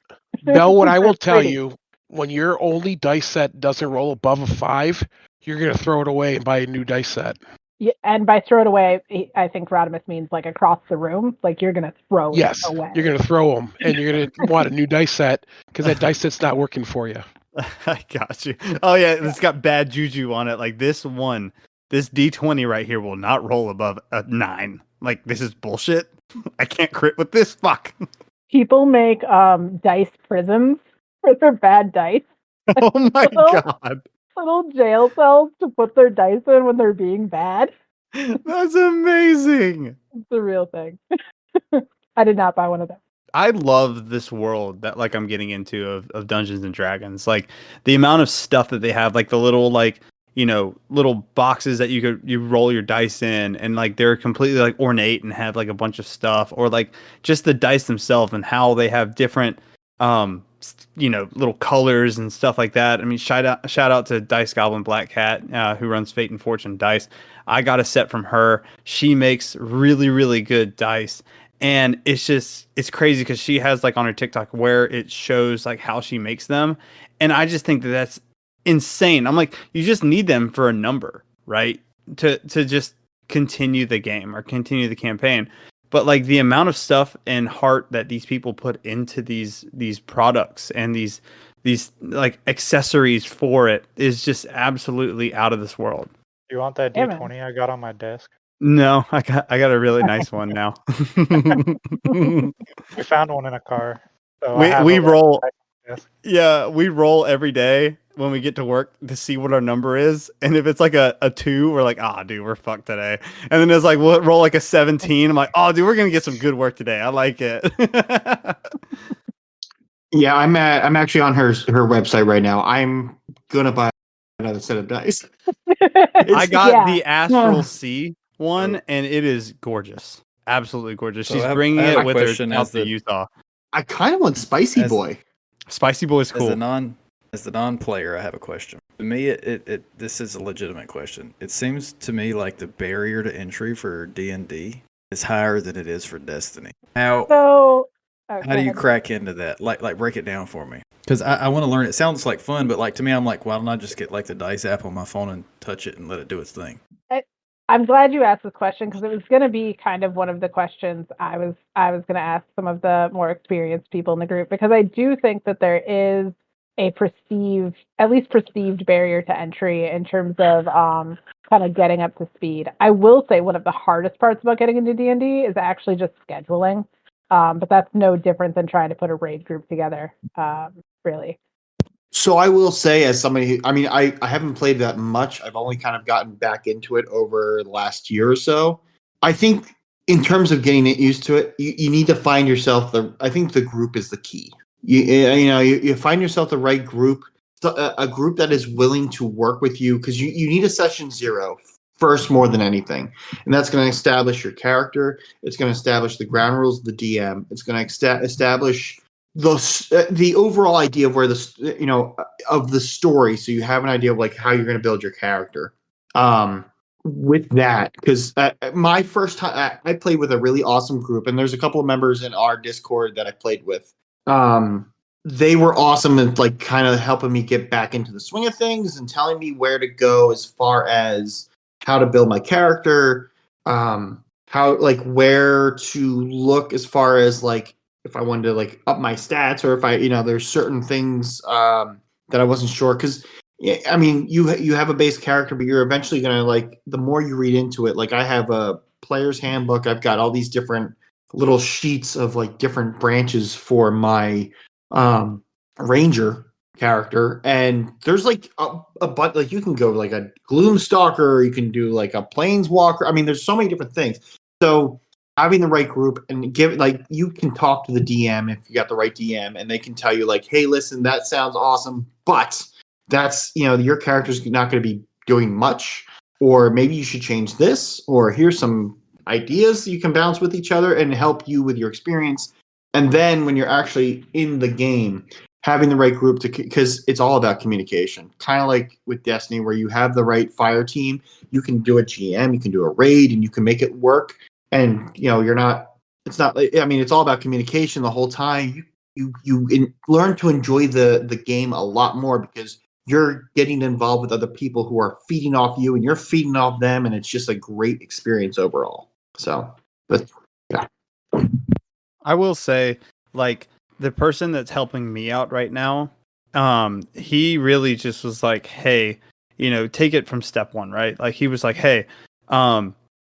Belle, what I will tell you, when your only dice set doesn't roll above a 5, you're going to throw it away and buy a new dice set. Yeah, and by throw it away, I think Rodimus means like across the room. Like you're going to throw it away. You're going to throw them, and you're going to want a new dice set because that dice set's not working for you. I got you. Oh yeah, it's got bad juju on it. Like this D20 right here will not roll above a 9. Like, this is bullshit. I can't crit with this. Fuck. People make dice prisons for their bad dice. Oh my god. Little jail cells to put their dice in when they're being bad. That's amazing. It's a real thing. I did not buy one of them. I love this world that like I'm getting into of Dungeons and Dragons. Like the amount of stuff that they have, like the little like, you know, little boxes that you roll your dice in, and like they're completely like ornate and have like a bunch of stuff, or like just the dice themselves and how they have different you know, little colors and stuff like that. I mean, shout out to Dice Goblin Black Cat, who runs Fate and Fortune Dice. I got a set from her. She makes really, really good dice. And it's crazy because she has like on her TikTok where it shows like how she makes them. And I just think that that's insane. I'm like, you just need them for a number, right? To just continue the game or continue the campaign. But like the amount of stuff and heart that these people put into these products and these like accessories for it is just absolutely out of this world. You want that D20 I got on my desk? No, I got a really nice one now. We found one in a car. So we roll. Yeah, we roll every day when we get to work to see what our number is, and if it's like a 2, we're like, dude, we're fucked today. And then there's like, we'll roll like a 17. I'm like, dude, we're gonna get some good work today. I like it. Yeah, I'm actually on her website right now. I'm gonna buy another set of dice. I got the Astral Sea one, and it is gorgeous, absolutely gorgeous. So She's bringing it with her out to the Utah. I kind of want Spicy Boy. Spicy Boy is cool. As the non-player, I have a question. To me, this is a legitimate question. It seems to me like the barrier to entry for D&D is higher than it is for Destiny. How do you crack into that? Like break it down for me. Because I want to learn. It sounds like fun, but like to me, I'm like, why don't I just get like the dice app on my phone and touch it and let it do its thing? I'm glad you asked this question because it was going to be kind of one of the questions I was going to ask some of the more experienced people in the group, because I do think that there is a at least perceived barrier to entry in terms of kind of getting up to speed. I will say one of the hardest parts about getting into D&D is actually just scheduling, but that's no different than trying to put a raid group together, really. So I will say, as somebody, I haven't played that much. I've only kind of gotten back into it over the last year or so. I think in terms of getting it used to it, you need to find yourself I think the group is the key. You find yourself the right group, a group that is willing to work with you, because you need a session 0 first more than anything. And that's going to establish your character. It's going to establish the ground rules of the DM. It's going to establish the overall idea of where of the story, so you have an idea of like how you're going to build your character. With that, because my first time I played with a really awesome group, and there's a couple of members in our Discord that I played with. They were awesome and like kind of helping me get back into the swing of things and telling me where to go as far as how to build my character, how like where to look as far as like if I wanted to like up my stats, or if I, there's certain things that I wasn't sure. Because, I mean, you have a base character, but you're eventually going to like, the more you read into it, like I have a player's handbook. I've got all these different little sheets of like different branches for my ranger character. And there's like but like you can go like a gloomstalker, you can do like a planeswalker. I mean, there's so many different things. So having the right group and you can talk to the DM if you got the right DM, and they can tell you like, hey, listen, that sounds awesome, but that's, your character's not going to be doing much, or maybe you should change this, or here's some ideas you can bounce with each other and help you with your experience. And then when you're actually in the game, having the right group because it's all about communication, kind of like with Destiny, where you have the right fire team, you can do a GM, you can do a raid, and you can make it work. And it's all about communication the whole time. You learn to enjoy the game a lot more because you're getting involved with other people who are feeding off you and you're feeding off them, and it's just a great experience overall. So, but yeah. I will say, like, the person that's helping me out right now, he really just was like, hey, take it from step 1, right? Like, he was like, hey,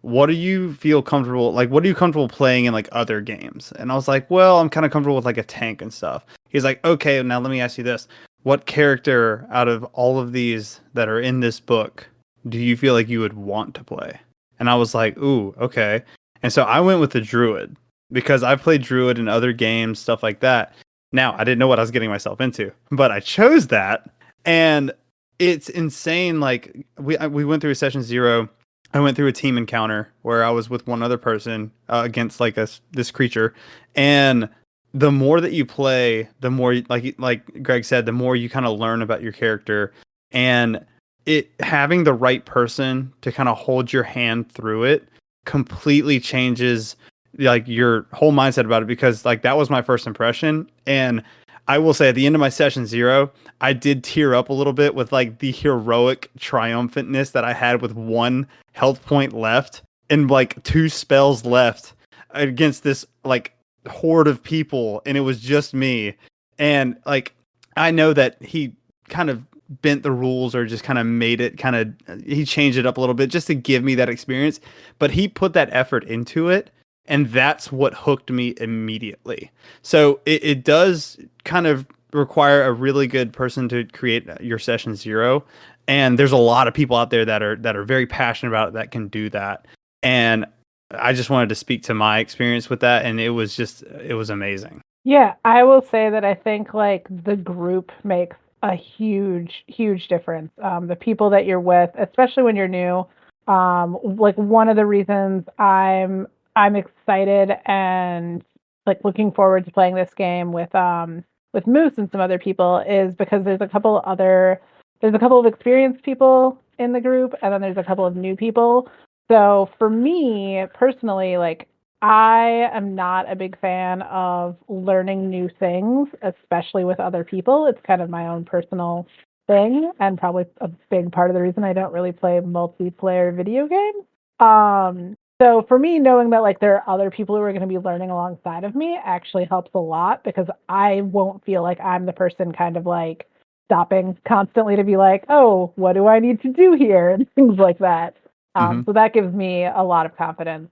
what do you feel comfortable, like, what are you comfortable playing in, like, other games? And I was like, well, I'm kind of comfortable with, like, a tank and stuff. He's like, okay, now let me ask you this. What character out of all of these that are in this book do you feel like you would want to play? And I was like, ooh, okay. And so I went with the druid because I've played druid in other games, stuff like that. Now, I didn't know what I was getting myself into, but I chose that. And it's insane. Like, we went through a session 0. I went through a team encounter where I was with one other person against like this creature, and the more that you play, the more like Greg said, the more you kind of learn about your character, and it having the right person to kind of hold your hand through it completely changes like your whole mindset about it, because like that was my first impression. And I will say at the end of my session 0, I did tear up a little bit with like the heroic triumphantness that I had with 1 health point left and like 2 spells left against this like horde of people, and it was just me. And like I know that he kind of bent the rules or just kind of made it he changed it up a little bit just to give me that experience, but he put that effort into it, and that's what hooked me immediately. So it does kind of require a really good person to create your session 0, and there's a lot of people out there that are very passionate about it that can do that. And I just wanted to speak to my experience with that, and it was amazing. Yeah, I will say that I think like the group makes a huge difference. The people that you're with, especially when you're new, like one of the reasons I'm excited and like looking forward to playing this game with Moose and some other people is because there's a couple of experienced people in the group, and then there's a couple of new people. So for me personally, like I am not a big fan of learning new things, especially with other people. It's kind of my own personal thing, and probably a big part of the reason I don't really play multiplayer video games. So for me, knowing that like there are other people who are going to be learning alongside of me actually helps a lot, because I won't feel like I'm the person kind of like stopping constantly to be like, oh, what do I need to do here? And things like that. So that gives me a lot of confidence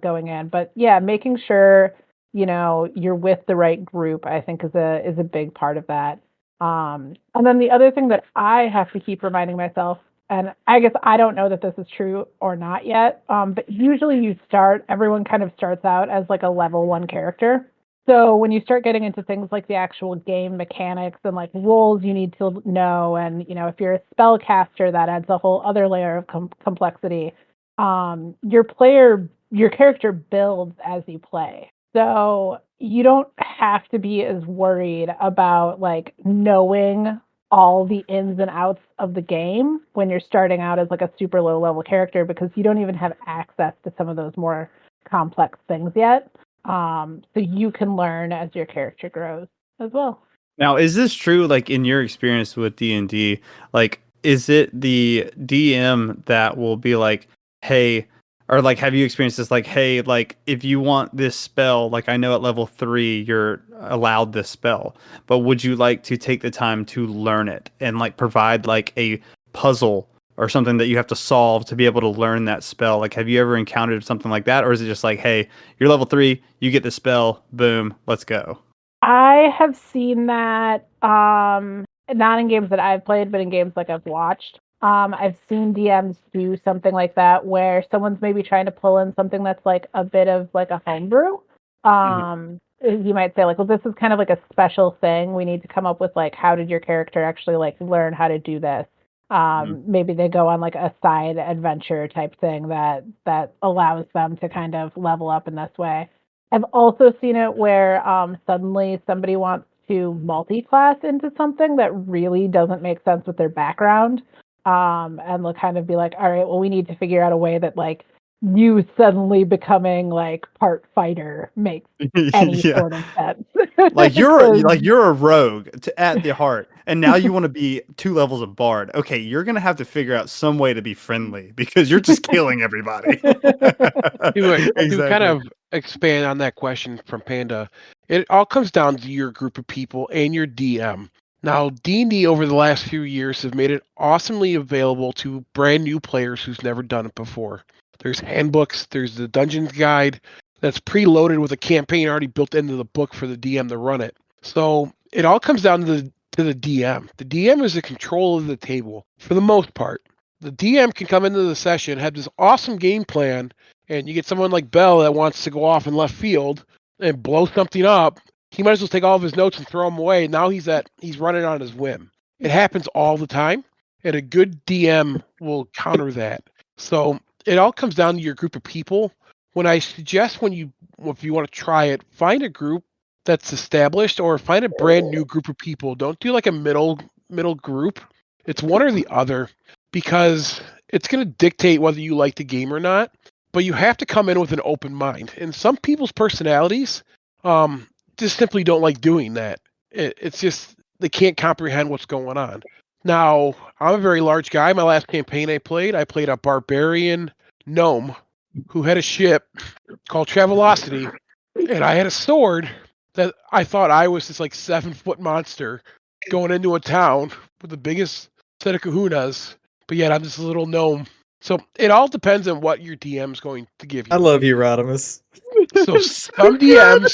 going in. But yeah, making sure you're with the right group, I think is a big part of that. And then the other thing that I have to keep reminding myself, and I guess I don't know that this is true or not yet, but usually everyone kind of starts out as like a level 1 character. So when you start getting into things like the actual game mechanics and like roles you need to know, and if you're a spellcaster, that adds a whole other layer of complexity. Your character builds as you play. So you don't have to be as worried about like knowing all the ins and outs of the game when you're starting out as like a super low level character, because you don't even have access to some of those more complex things yet. So you can learn as your character grows as well. Now, is this true, like, in your experience with D&D? Like, is it the DM that will be like, hey, or like, have you experienced this? Like, hey, like, if you want this spell, like, I know at level 3 you're allowed this spell, but would you like to take the time to learn it and like provide like a puzzle or something that you have to solve to be able to learn that spell? Like, have you ever encountered something like that, or is it just like, hey, you're level 3, you get the spell, boom, let's go? I have seen that, not in games that I've played, but in games like I've watched. I've seen DMs do something like that where someone's maybe trying to pull in something that's like a bit of like a homebrew. You might say like, well, this is kind of like a special thing. We need to come up with like, how did your character actually like learn how to do this? Maybe they go on like a side adventure type thing that allows them to kind of level up in this way. I've also seen it where suddenly somebody wants to multi-class into something that really doesn't make sense with their background. And they'll kind of be like, all right, well, we need to figure out a way that like you suddenly becoming like part fighter makes any sort of sense. Like you're a rogue at the heart, and now you want to be 2 levels of bard. Okay, you're gonna have to figure out some way to be friendly because you're just killing everybody. To kind of expand on that question from Panda, it all comes down to your group of people and your DM. Now, D&D over the last few years have made it awesomely available to brand new players who's never done it before. There's handbooks. There's the Dungeons guide that's preloaded with a campaign already built into the book for the DM to run it. So it all comes down to the DM. The DM is the control of the table for the most part. The DM can come into the session, have this awesome game plan, and you get someone like Bell that wants to go off in left field and blow something up. He might as well take all of his notes and throw them away. Now he's running on his whim. It happens all the time, and a good DM will counter that. So it all comes down to your group of people. When I suggest if you want to try it, find a group that's established or find a brand new group of people. Don't do like a middle group. It's one or the other because it's going to dictate whether you like the game or not. But you have to come in with an open mind. And some people's personalities just simply don't like doing that. It's just they can't comprehend what's going on. Now, I'm a very large guy. My last campaign I played a barbarian gnome who had a ship called Travelocity, and I had a sword that I thought I was this like 7-foot monster going into a town with the biggest set of kahunas, but yet I'm this little gnome. So it all depends on what your DM's going to give you. I love you, Rodimus. So some DMs,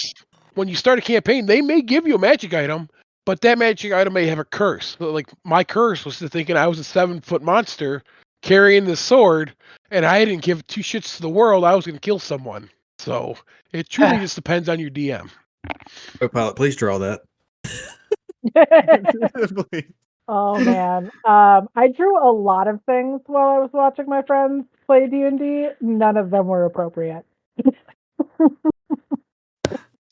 when you start a campaign, they may give you a magic item, but that magic item may have a curse. So, like my curse was to thinking I was a 7-foot monster carrying the sword, and I didn't give 2 shits to the world. I was going to kill someone. So it truly just depends on your DM. CoPilot, please draw that. Oh man, I drew a lot of things while I was watching my friends play D&D. None of them were appropriate.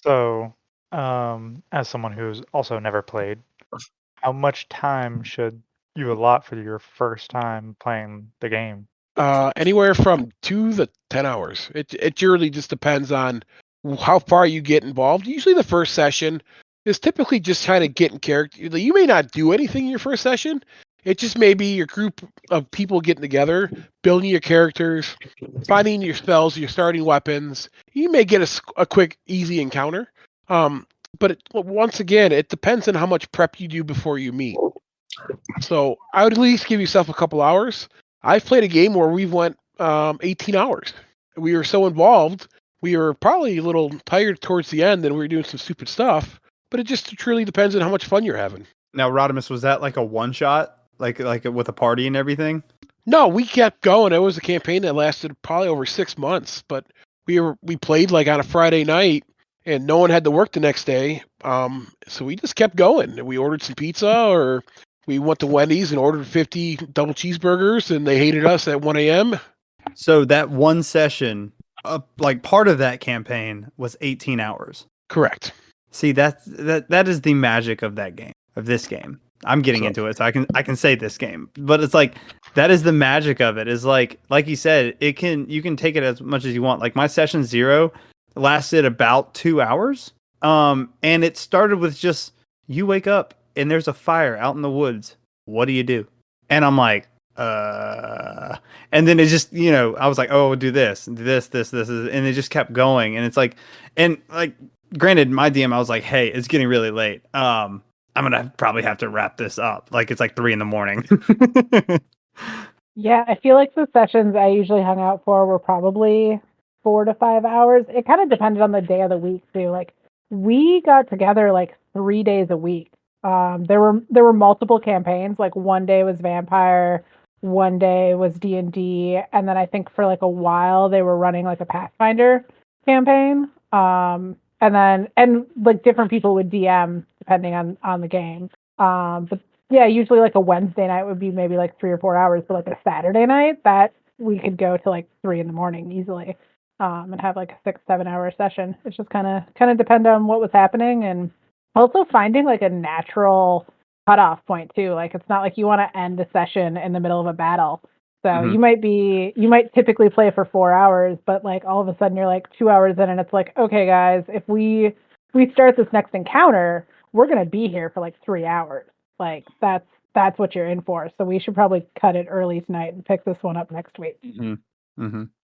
So, as someone who's also never played, how much time should you allot for your first time playing the game? Anywhere from 2 to 10 hours. It really just depends on how far you get involved. Usually the first session is typically just kind of getting character. You may not do anything in your first session. It just may be your group of people getting together, building your characters, finding your spells, your starting weapons. You may get a quick, easy encounter. But once again, it depends on how much prep you do before you meet. So I would at least give yourself a couple hours. I've played a game where we went 18 hours. We were so involved, we were probably a little tired towards the end and we were doing some stupid stuff, but it just truly depends on how much fun you're having. Now, Rodimus, was that like a one-shot? Like with a party and everything? No, we kept going. It was a campaign that lasted probably over 6 months, but we played like on a Friday night and no one had to work the next day. So we just kept going. We ordered some pizza or we went to Wendy's and ordered 50 double cheeseburgers, and they hated us at 1 a.m. So that one session, like part of that campaign, was 18 hours. Correct. See, that is the magic of that game, of this game. I'm getting into it, so I can say this game, but it's like that is the magic of it. Is like you said, you can take it as much as you want. Like my session 0 lasted about 2 hours, and it started with just you wake up and there's a fire out in the woods. What do you do? And I'm like, and then it just, I was like, oh, do this, and it just kept going. And it's like, granted, my DM, I was like, hey, it's getting really late. I'm going to probably have to wrap this up. Like, it's like 3 a.m. Yeah, I feel like the sessions I usually hung out for were probably 4 to 5 hours. It kind of depended on the day of the week too. Like we got together like 3 days a week. There were multiple campaigns. Like one day was vampire, one day was D&D, and then I think for like a while they were running like a Pathfinder campaign. And like different people would DM depending on the game. But yeah, usually like a Wednesday night would be maybe like 3 or 4 hours, but like a Saturday night that we could go to like 3 a.m. easily, and have like a 6-7 hour session. It's just kind of depend on what was happening, and also finding like a natural cutoff point too. Like it's not like you want to end a session in the middle of a battle. So you might typically play for 4 hours, but like all of a sudden you're like 2 hours in and it's like, okay guys, if we start this next encounter, we're going to be here for like 3 hours. Like that's what you're in for. So we should probably cut it early tonight and pick this one up next week.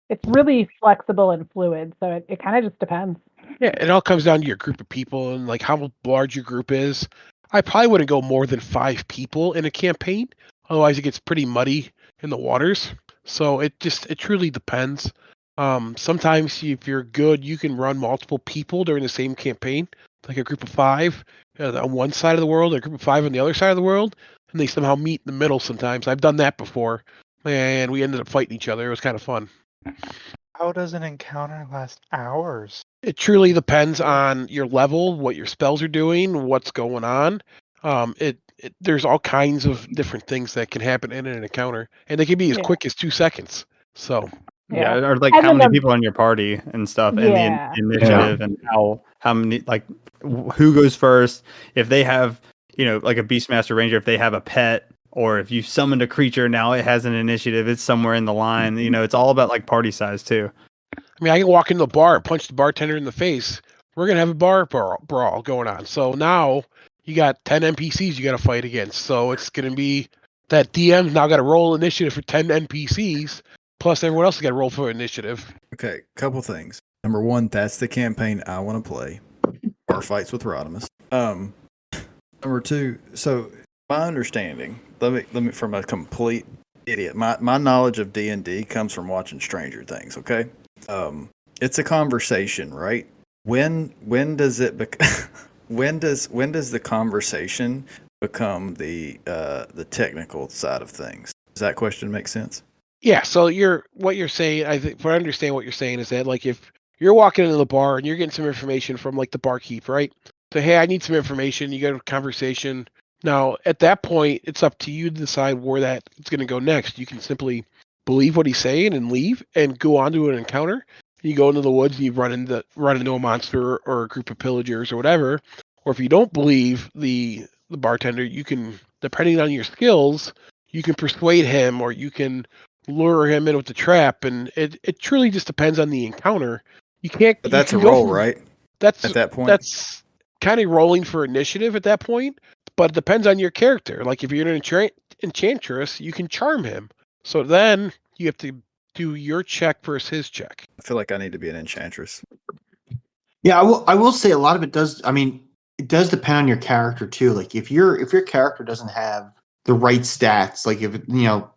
It's really flexible and fluid. So it kind of just depends. Yeah, it all comes down to your group of people and like how large your group is. I probably wouldn't go more than 5 people in a campaign. Otherwise it gets pretty muddy in the waters. So it truly depends. Sometimes if you're good, you can run multiple people during the same campaign, like a group of 5 on one side of the world, a group of 5 on the other side of the world, and they somehow meet in the middle sometimes. I've done that before, and we ended up fighting each other. It was kind of fun. How does an encounter last hours? It truly depends on your level, what your spells are doing, what's going on. There's all kinds of different things that can happen in an encounter, and they can be as quick as 2 seconds. So yeah, or like And how then many people on your party and stuff, and the Yeah. initiative, and how many, like who goes first, if they have, you know, like a Beastmaster Ranger, if they have a pet, or if you summoned a creature, now it has an initiative, it's somewhere in the line. You know, it's all about like party size too. I mean, I can walk into the bar, punch the bartender in the face. We're gonna have a bar brawl going on. So now you got 10 NPCs you got to fight against. So it's gonna be that DM's now got to roll initiative for 10 NPCs, plus everyone else has got to roll for initiative. Okay, couple things. Number one, that's the campaign I want to play. Bar fights with Rodimus. Number two, so my understanding, let me from a complete idiot. My knowledge of D&D comes from watching Stranger Things. Okay, it's a conversation, right? When does it when does the conversation become the technical side of things? Does that question make sense? Yeah. So what you're saying, I think, if I understand what you're saying, is that like if you're walking into the bar and you're getting some information from like the barkeep, right? So hey, I need some information. You got a conversation. Now, at that point, it's up to you to decide where that it's going to go next. You can simply believe what he's saying and leave and go on to an encounter. You go into the woods and you run into a monster or a group of pillagers or whatever. Or if you don't believe the bartender, you can, depending on your skills, you can persuade him or you can lure him in with the trap. And it truly just depends on the encounter. You can't. But that's you a can go roll, from, right? That's At that point, that's kind of rolling for initiative at that point, but it depends on your character. Like if you're an enchantress, you can charm him. So then you have to do your check versus his check. I feel like I need to be an enchantress. Yeah, I will say a lot of it does. I mean, it does depend on your character too. Like if your character doesn't have the right stats, like if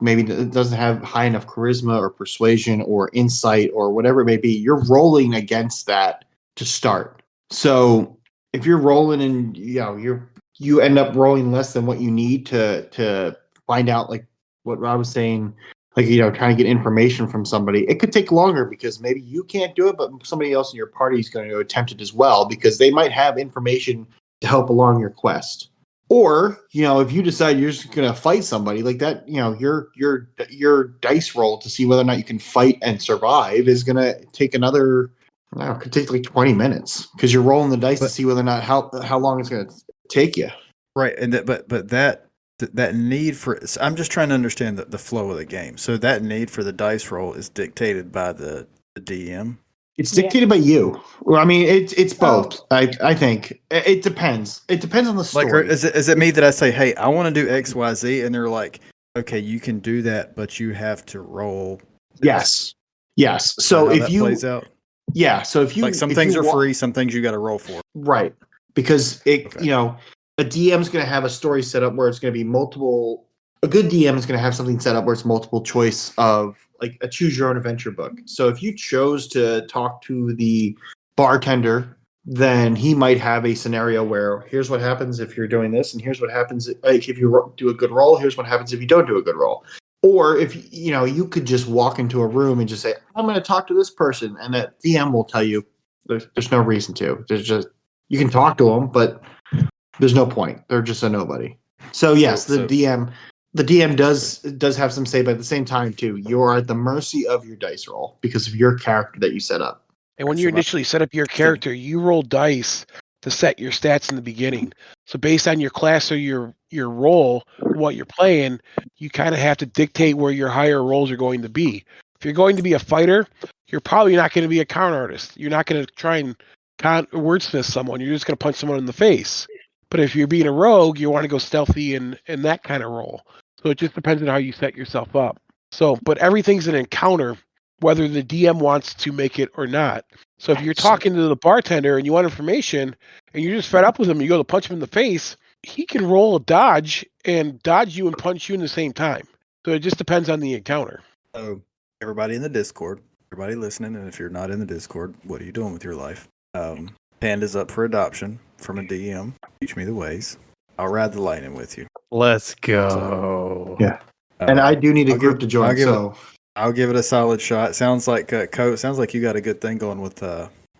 maybe it doesn't have high enough charisma or persuasion or insight or whatever it may be, you're rolling against that to start. So if you're rolling and you end up rolling less than what you need to find out, like what Rob was saying, like trying to get information from somebody, it could take longer because maybe you can't do it, but somebody else in your party is going to attempt it as well because they might have information to help along your quest. Or if you decide you're just going to fight somebody like that, your dice roll to see whether or not you can fight and survive is going to take another, I don't know, it could take like 20 minutes because you're rolling the dice to see whether or not how long it's going to take you. Right, and that need for, I'm just trying to understand the flow of the game. So that need for the dice roll is dictated by the DM. It's dictated by you. Well, I mean, it's both. I think it depends. It depends on the story. Like, is it me that I say, hey, I want to do X, Y, Z, and they're like, okay, you can do that, but you have to roll. Yes. So if you plays out. Yeah. So if you some things are free, some things you got to roll for. Right. Because a DM is going to have a story set up where it's going to be multiple. A good DM is going to have something set up where it's multiple choice of like a choose your own adventure book. So if you chose to talk to the bartender, then he might have a scenario where here's what happens if you're doing this, and here's what happens if you do a good roll. Here's what happens if you don't do a good roll. Or if you could just walk into a room and just say, I'm going to talk to this person, and that DM will tell you there's no reason to. There's just, you can talk to them, but there's no point. They're just a nobody. So yes, the DM does have some say, but at the same time too, you are at the mercy of your dice roll because of your character that you set up. And when you initially set up your character, you roll dice to set your stats in the beginning. So based on your class or your role, what you're playing, you kind of have to dictate where your higher rolls are going to be. If you're going to be a fighter, you're probably not going to be a con artist. You're not going to try and wordsmith someone. You're just going to punch someone in the face. But if you're being a rogue, you want to go stealthy and that kind of role. So it just depends on how you set yourself up. So, but everything's an encounter, whether the DM wants to make it or not. So if you're talking to the bartender and you want information and you're just fed up with him, you go to punch him in the face, he can roll a dodge and dodge you and punch you in the same time. So it just depends on the encounter. So, everybody in the Discord, everybody listening, and if you're not in the Discord, what are you doing with your life? Panda's up for adoption from a DM. Teach me the ways. I'll ride the lightning with you. Let's go. Yeah. And I do need a group to join, I'll give it a solid shot. Sounds like sounds like you got a good thing going with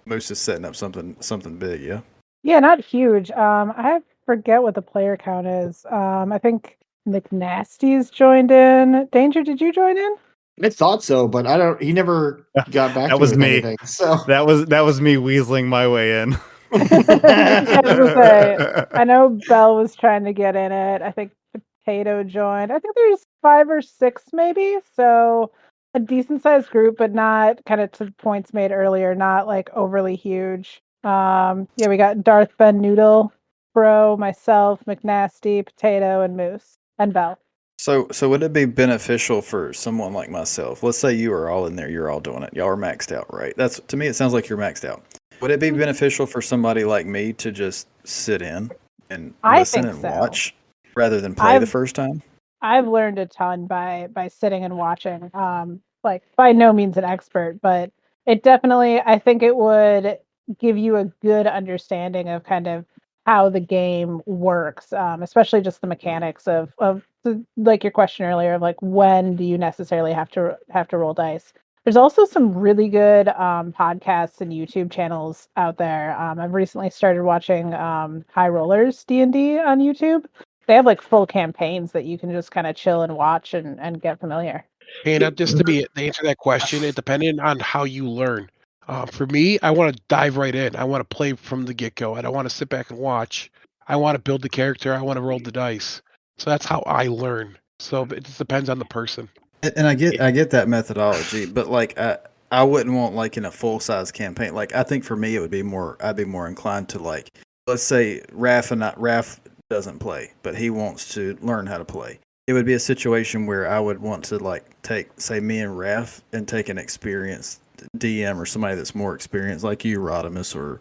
Moose is setting up something big, yeah? Yeah, not huge. I forget what the player count is. I think McNasty's joined in. Danger, did you join in? I thought so, but I don't. He never got back That to was me with me. anything. So That was me weaseling my way in. I was gonna say, I know Belle was trying to get in it. I think Potato joined. I think there's 5 or 6 maybe. So a decent sized group, but not kind of to the points made earlier, not like overly huge. Yeah, we got Darth Ben Noodle, Bro, myself, McNasty, Potato, and Moose, and Belle. So would it be beneficial for someone like myself? Let's say you are all in there, you're all doing it. Y'all are maxed out, right? That's to me it sounds like you're maxed out. Would it be beneficial for somebody like me to just sit in and listen and watch rather than play the first time? I've learned a ton by sitting and watching. Like by no means an expert, but it definitely I think it would give you a good understanding of kind of how the game works, especially just the mechanics of like your question earlier of like when do you necessarily have to roll dice. There's also some really good podcasts and YouTube channels out there. I've recently started watching High Rollers D&D on YouTube. They have like full campaigns that you can just kind of chill and watch and get familiar. And just to answer that question, it depended on how you learn. For me, I want to dive right in. I want to play from the get-go. I don't want to sit back and watch. I want to build the character. I want to roll the dice. So that's how I learn. So it just depends on the person. And I get that methodology, but like I wouldn't want like in a full size campaign. Like I think for me it would be I'd be more inclined to like let's say Raph doesn't play, but he wants to learn how to play. It would be a situation where I would want to like take say me and Raph and take an experienced DM or somebody that's more experienced like you, Rodimus, or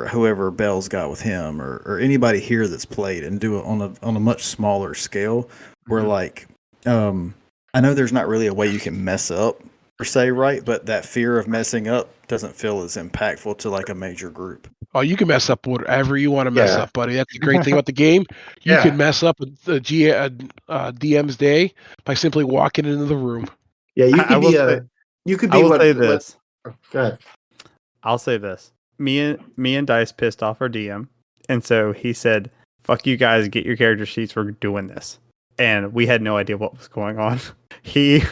whoever Bell's got with him, or anybody here that's played and do it on a much smaller scale where like I know there's not really a way you can mess up per se, right? But that fear of messing up doesn't feel as impactful to like a major group. Oh, you can mess up whatever you want to mess up, buddy. That's the great thing about the game. You can mess up the DM's day by simply walking into the room. Yeah, you could be I will say this. Go ahead. I'll say this. Me and Dice pissed off our DM, and so he said, "Fuck you guys, get your character sheets. We're doing this." And we had no idea what was going on. He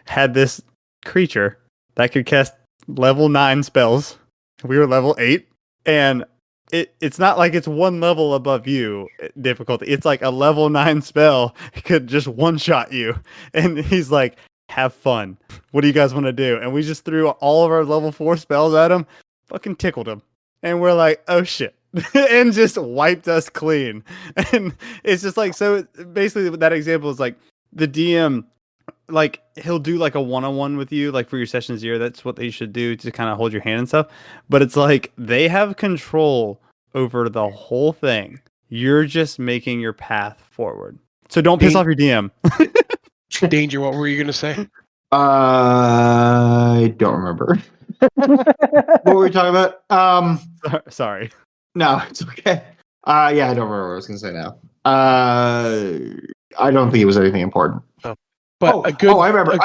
had this creature that could cast level 9 spells. We were level 8, and it's not like it's one level above you difficulty. It's like a level 9 spell. It could just one shot you. And he's like, have fun. What do you guys want to do? And we just threw all of our level 4 spells at him, fucking tickled him. And we're like, oh shit. And just wiped us clean. And it's just like, so basically that example is like the DM, like he'll do like a one-on-one with you, like for your session 0. That's what they should do to kind of hold your hand and stuff. But it's like they have control over the whole thing. You're just making your path forward. So don't piss off your DM. Danger, what were you going to say? I don't remember. What were we talking about? Sorry. No, it's okay. Yeah, I don't remember what I was going to say now. I don't think it was anything important. But I remember.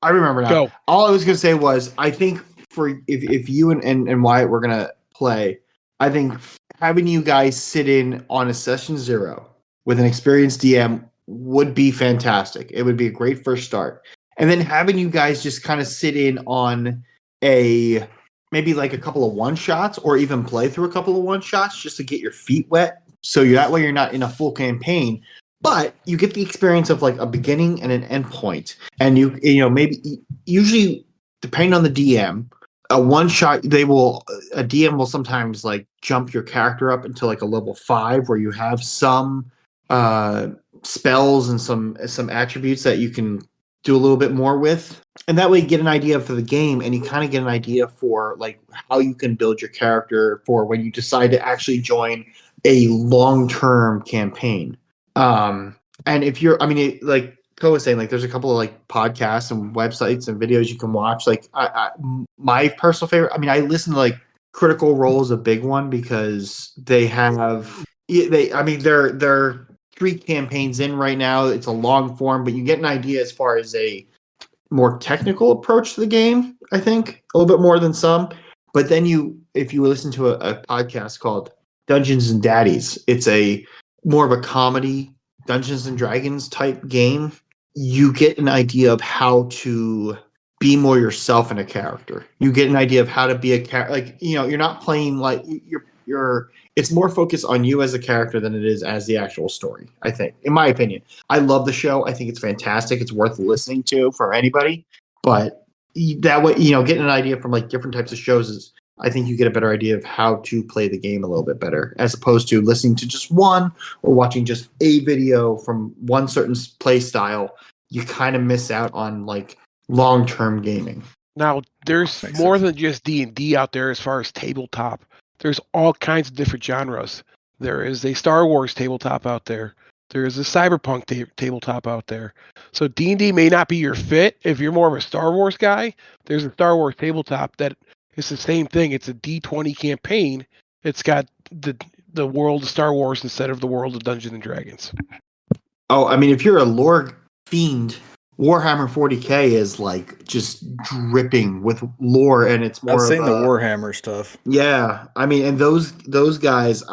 I remember now. Go. All I was going to say was, I think for if you and Wyatt were going to play, I think having you guys sit in on a session 0 with an experienced DM would be fantastic. It would be a great first start. And then having you guys just kind of sit in on maybe like a couple of one-shots or even play through a couple of one-shots just to get your feet wet. So that way you're not in a full campaign, but you get the experience of like a beginning and an end point. And you know, maybe usually depending on the DM, a DM will sometimes like jump your character up into like a level 5 where you have some spells and some attributes that you can do a little bit more with, and that way you get an idea for the game, and you kind of get an idea for like how you can build your character for when you decide to actually join a long-term campaign. And if you're, like Co was saying, like there's a couple of like podcasts and websites and videos you can watch. Like my personal favorite. I mean, I listen to like Critical Role is a big one because they have they're 3 campaigns in right now. It's a long form, but you get an idea as far as a more technical approach to the game. I think a little bit more than some. But then if you listen to a podcast called Dungeons and Daddies, it's a more of a comedy Dungeons and Dragons type game. You get an idea of how to be more yourself in a character. You get an idea of how to be a character. Like, you're not playing like you're it's more focused on you as a character than it is as the actual story, I think, in my opinion. I love the show. I think it's fantastic. It's worth listening to for anybody. But that way, getting an idea from like different types of shows is, I think you get a better idea of how to play the game a little bit better, as opposed to listening to just one or watching just a video from one certain play style. You kind of miss out on like long-term gaming. Now, there's more than just D&D out there as far as tabletop. There's all kinds of different genres. There is a Star Wars tabletop out there. There is a cyberpunk tabletop out there. So D&D may not be your fit. If you're more of a Star Wars guy, there's a Star Wars tabletop that is the same thing. It's a D20 campaign. It's got the world of Star Wars instead of the world of Dungeons and Dragons. Oh, I mean, if you're a lore fiend, Warhammer 40K is like just dripping with lore, and it's more. I've seen the Warhammer stuff. Yeah, I mean, and those guys,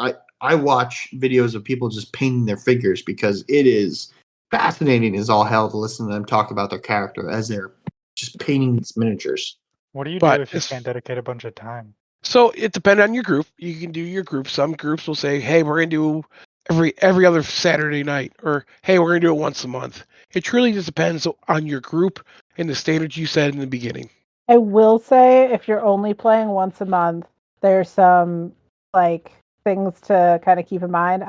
I watch videos of people just painting their figures because it is fascinating as all hell to listen to them talk about their character as they're just painting these miniatures. What do you do if you can't dedicate a bunch of time? So it depends on your group. You can do your group. Some groups will say, "Hey, we're going to do every other Saturday night," or "Hey, we're going to do it once a month." It truly just depends on your group and the standards you set in the beginning. I will say, if you're only playing once a month, there's some like things to kind of keep in mind.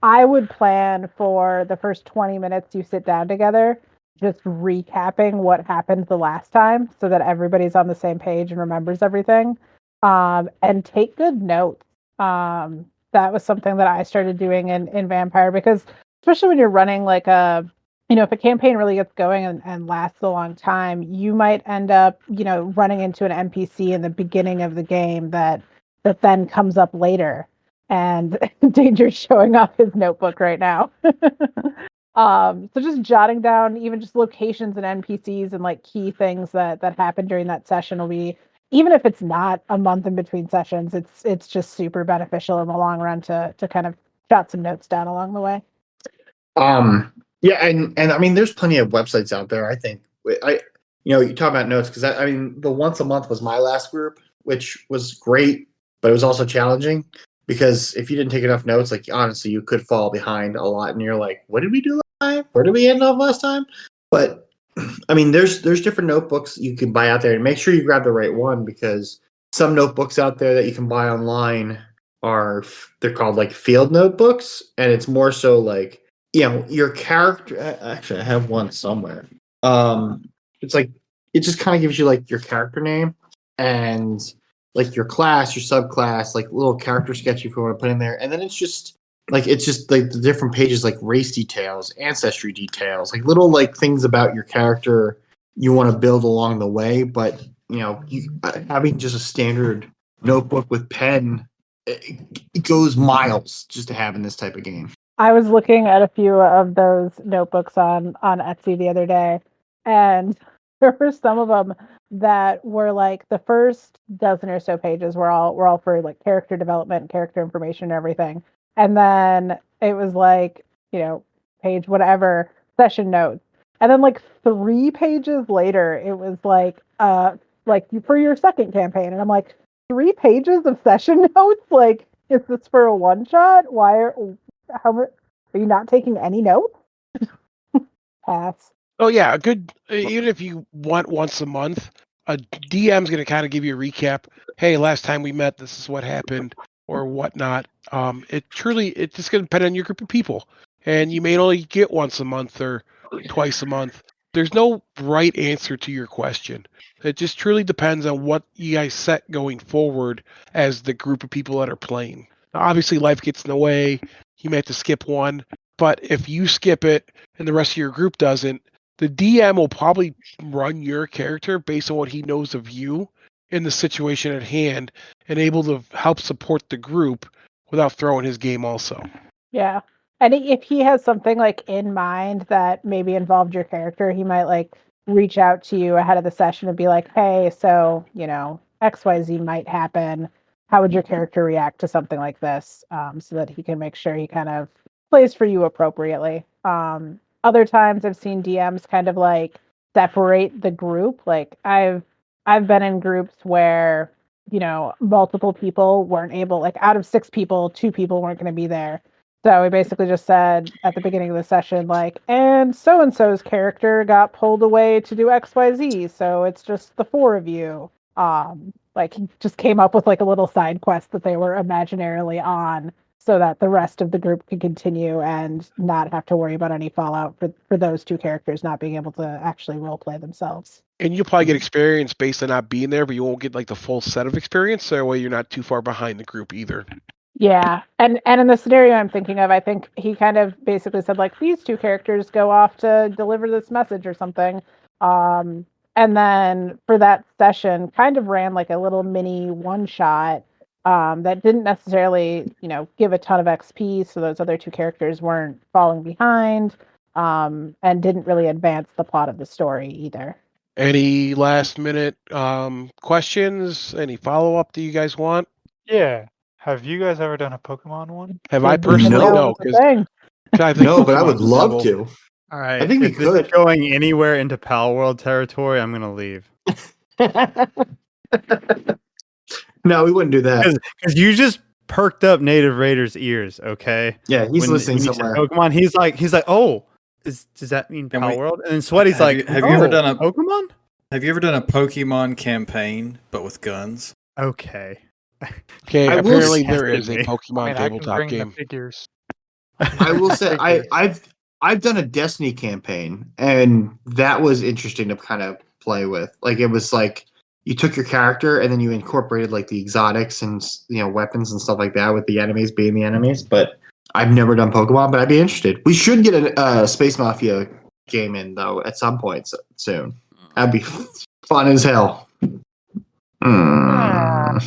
I would plan for the first 20 minutes you sit down together, just recapping what happened the last time so that everybody's on the same page and remembers everything. And take good notes. That was something that I started doing in Vampire, because especially when you're running like if a campaign really gets going and lasts a long time, you might end up, running into an NPC in the beginning of the game that then comes up later. And Danger's showing off his notebook right now. So just jotting down even just locations and NPCs and like key things that happen during that session will be, even if it's not a month in between sessions, it's just super beneficial in the long run to kind of jot some notes down along the way. Yeah, and I mean, there's plenty of websites out there. I think you talk about notes, because I mean, the once a month was my last group, which was great, but it was also challenging because if you didn't take enough notes, like honestly, you could fall behind a lot, and you're like, what did we do last time? Where did we end off last time? But I mean, there's different notebooks you can buy out there, and make sure you grab the right one, because some notebooks out there that you can buy online they're called like field notebooks, and it's more so like, your character. Actually, I have one somewhere. It's like, it just kind of gives you like your character name and like your class, your subclass, like little character sketch if you want to put in there, and then it's just like the different pages, like race details, ancestry details, like little like things about your character you want to build along the way. But having just a standard notebook with pen, it goes miles just to have in this type of game. I was looking at a few of those notebooks on Etsy the other day, and there were some of them that were like the first dozen or so pages were all for like character development, character information, and everything. And then it was like, page whatever, session notes. And then like 3 pages later, it was like for your second campaign. And I'm like, 3 pages of session notes? Like, is this for a one shot? How much are you not taking any notes? Pass. Oh yeah, even if you want once a month, a DM's going to kind of give you a recap. Hey, last time we met, this is what happened or whatnot. It's just going to depend on your group of people, and you may only get once a month or twice a month. There's no right answer to your question. It just truly depends on what you guys set going forward as the group of people that are playing. Now, obviously, life gets in the way. You may have to skip one, but if you skip it and the rest of your group doesn't, the DM will probably run your character based on what he knows of you in the situation at hand and able to help support the group without throwing his game also. Yeah. And if he has something like in mind that maybe involved your character, he might like reach out to you ahead of the session and be like, hey, so, XYZ might happen. How would your character react to something like this? So that he can make sure he kind of plays for you appropriately. Other times I've seen DMs kind of like separate the group. Like I've been in groups where, multiple people weren't able, like out of 6 people, 2 people weren't going to be there. So we basically just said at the beginning of the session, like, and so-and-so's character got pulled away to do XYZ, so it's just the 4 of you. Like, he just came up with like a little side quest that they were imaginarily on so that the rest of the group could continue and not have to worry about any fallout for those 2 characters not being able to actually roleplay themselves. And you'll probably get experience based on not being there, but you won't get like the full set of experience, so that way you're not too far behind the group either. Yeah, and in the scenario I'm thinking of, I think he kind of basically said like these 2 characters go off to deliver this message or something, and then for that session, kind of ran like a little mini one shot that didn't necessarily give a ton of XP, so those other 2 characters weren't falling behind, and didn't really advance the plot of the story either. Any last minute questions? Any follow up that you guys want? Yeah. Have you guys ever done a Pokemon one? Have I personally? No, because I think no, but I would Pokemon's love double. to. All right. I think we if this is could. going anywhere into Pal World territory, I'm gonna leave. No, we wouldn't do that. Because you just perked up Native Raider's ears, okay? Yeah, he's listening when somewhere. You said Pokemon, he's like, oh, does that mean Pal World? And then Sweaty's have you ever done a Pokemon? Have you ever done a Pokemon campaign but with guns? Okay. Okay, I will apparently say- there is a I Pokemon mean, I can tabletop bring the game. figures. I will say I've done a Destiny campaign, and that was interesting to kind of play with. Like it was like you took your character and then you incorporated like the exotics and weapons and stuff like that with the enemies being the enemies. But I've never done Pokemon, but I'd be interested. We should get a Space Mafia game in though at some point soon. That'd be fun as hell. I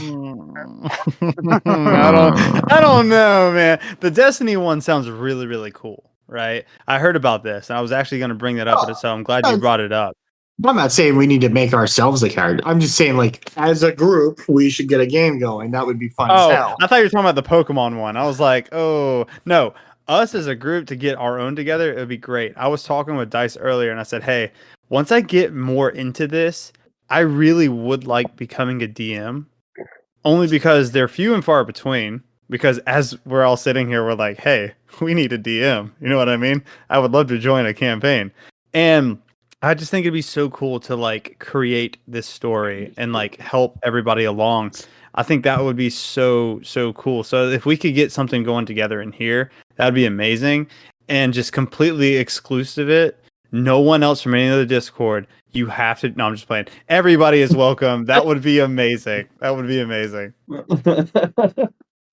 don't know, man. The Destiny one sounds really, really cool, right? I heard about this, and I was actually going to bring that up, so I'm glad you brought it up. I'm not saying we need to make ourselves a character. I'm just saying, like, as a group, we should get a game going. That would be fun as hell. I thought you were talking about the Pokemon one. I was like, oh, no. Us as a group to get our own together, it would be great. I was talking with Dice earlier, and I said, hey, once I get more into this, I really would like becoming a DM, only because they're few and far between. Because as we're all sitting here, we're like, hey, we need a DM. You know what I mean? I would love to join a campaign. And I just think it'd be so cool to like create this story and like help everybody along. I think that would be so cool. So if we could get something going together in here, that'd be amazing. And just completely exclusive it. No one else from any other Discord. You have to. No, I'm just playing. Everybody is welcome. That would be amazing. That would be amazing.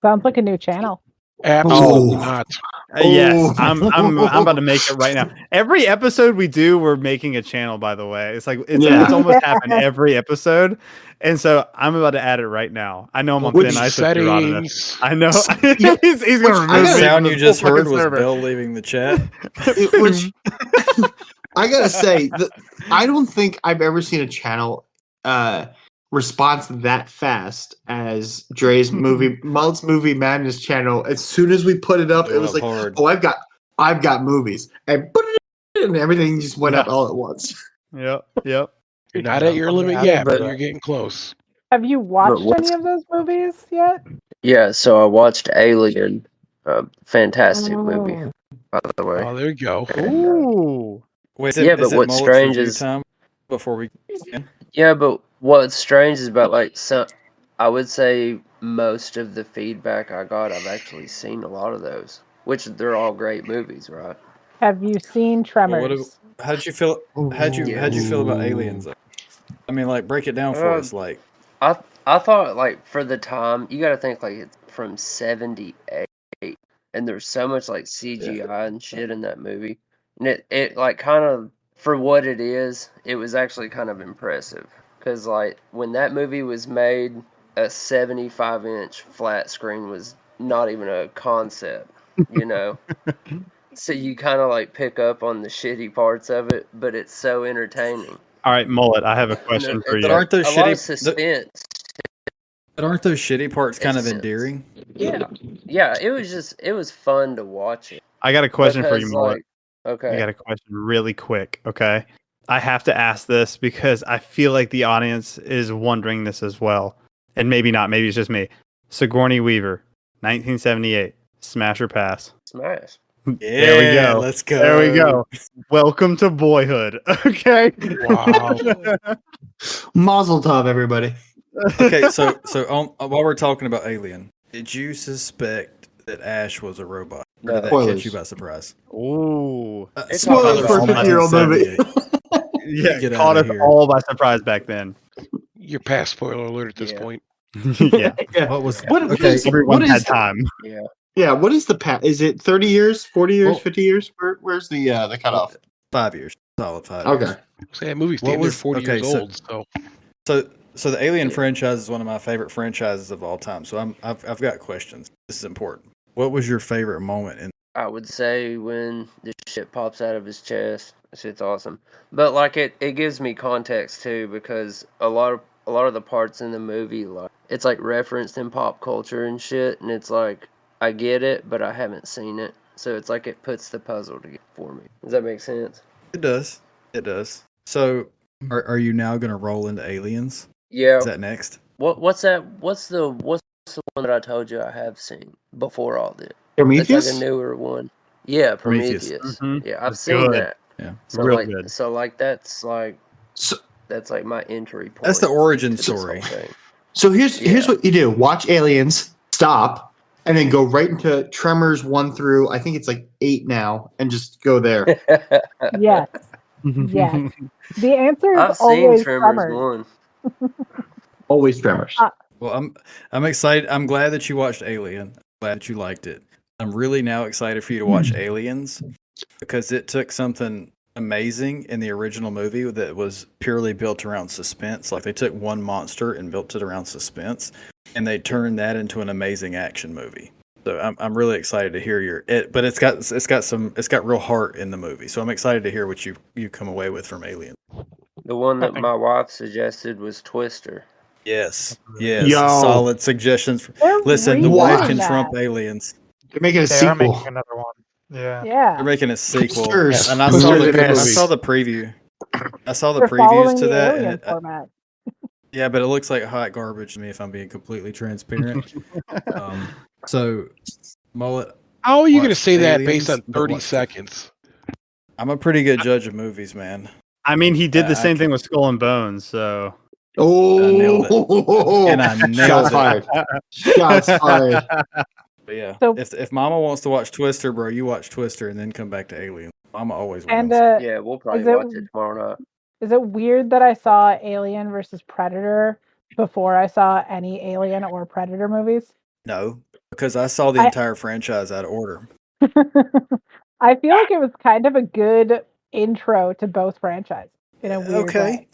Sounds like a new channel. Absolutely not. Yes, I'm about to make it right now. Every episode we do, we're making a channel. By the way, it's like it's almost happened every episode, and so I'm about to add it right now. I know I'm on thin ice. Settings. I know he's gonna remove The me sound from you the just fucking heard was server. Bill leaving the chat. Which I gotta say, I don't think I've ever seen a channel response that fast as Dre's Mult's Movie Madness channel. As soon as we put it up, it was like, hard. oh, I've got movies, and everything just went up all at once. Yep. You're not at your limit yet, but you're getting close. Have you watched any of those movies yet? Yeah, so I watched Alien. Fantastic movie, by the way. Oh, there you go. Ooh. Wait, Yeah, but what's strange is time before we. Yeah, but what's strange is about like I would say most of the feedback I got, I've actually seen a lot of those, which they're all great movies, right? Have you seen Tremors? How did you feel? How'd you feel about Aliens? I mean, like, break it down for us. Like, I thought like for the time, you got to think like it's from '78, and there's so much like CGI and shit in that movie, and it like kind of for what it is, it was actually kind of impressive. Because, like, when that movie was made, a 75-inch flat screen was not even a concept, you know? So you kind of, like, pick up on the shitty parts of it, but it's so entertaining. All right, Mullet, I have a And question for it's you. like a lot of suspense. But aren't those shitty parts kind of endearing? Yeah, it was fun to watch it. I got a question for you, Mullet. Like, okay. I got a question really quick, okay? I have to ask this because I feel like the audience is wondering this as well. And maybe not, maybe it's just me. Sigourney Weaver, 1978, smash or pass? Smash. Yeah, there we go. Let's go. There we go. Welcome to boyhood. Okay. Wow. Mazel tov, everybody. Okay, so while we're talking about Alien, did you suspect that Ash was a robot? Or did that catch you by surprise? Ooh. Spoilers for a 50-year-old movie. Yeah, caught us all by surprise back then. You're past spoiler alert at this point. Yeah. What was everyone had time. Yeah. Yeah, what is the is it 30 years, 40 years, 50 years? Where's the cutoff? 5 years. Solid 5 Okay. years. Say that movie's damn near 40 years old, So the Alien franchise is one of my favorite franchises of all time. So I've got questions. This is important. What was your favorite moment in? I would say when this shit pops out of his chest. That shit's awesome. But like it gives me context too, because a lot of the parts in the movie, like it's like referenced in pop culture and shit, and it's like I get it, but I haven't seen it. So it's like it puts the puzzle together for me. Does that make sense? It does. It does. So are you now gonna roll into Aliens? Yeah. Is that next? What's that? What's the one that I told you I have seen before all this? Prometheus? It's like a newer one. Yeah, Prometheus. Mm-hmm. Yeah, I've seen that. Yeah, so real like, good. So like that's like my entry point. That's the origin story. So here's what you do: watch Aliens, stop, and then go right into Tremors 1 through I think it's like 8 now, and just go there. Yes. Yes. The answer is I've always seen Tremors 1. Always Tremors. Well, I'm excited. I'm glad that you watched Alien. I'm glad that you liked it. I'm really now excited for you to watch Aliens because it took something amazing in the original movie that was purely built around suspense. Like they took one monster and built it around suspense, and they turned that into an amazing action movie. So I'm really excited to hear but it's got real heart in the movie. So I'm excited to hear what you come away with from Alien. The one that my wife suggested was Twister. Yes. Yo. Solid suggestions. Listen, the wife can trump Aliens. They're making a They sequel. are making another one. Yeah. They're making a sequel. Twisters. And I Twisters saw in the this. preview. I saw the They're previews following to the that. Alien And format. yeah, but it looks like hot garbage to me if I'm being completely transparent. So, Mullet. How are you going to say Aliens, that based on but 30 watch seconds? I'm a pretty good judge of movies, man. I mean, he did the same thing with Skull and Bones, so. Oh, I nailed it. And I nailed Shots it. fired. Shots fired. But yeah, So- if Mama wants to watch Twister, bro, you watch Twister and then come back to Alien. Mama always wins. And Yeah, we'll probably watch it tomorrow night. is it weird that I saw Alien versus Predator before I saw any Alien or Predator movies? No, because I saw the entire franchise out of order. I feel like it was kind of a good intro to both franchises in a weird way.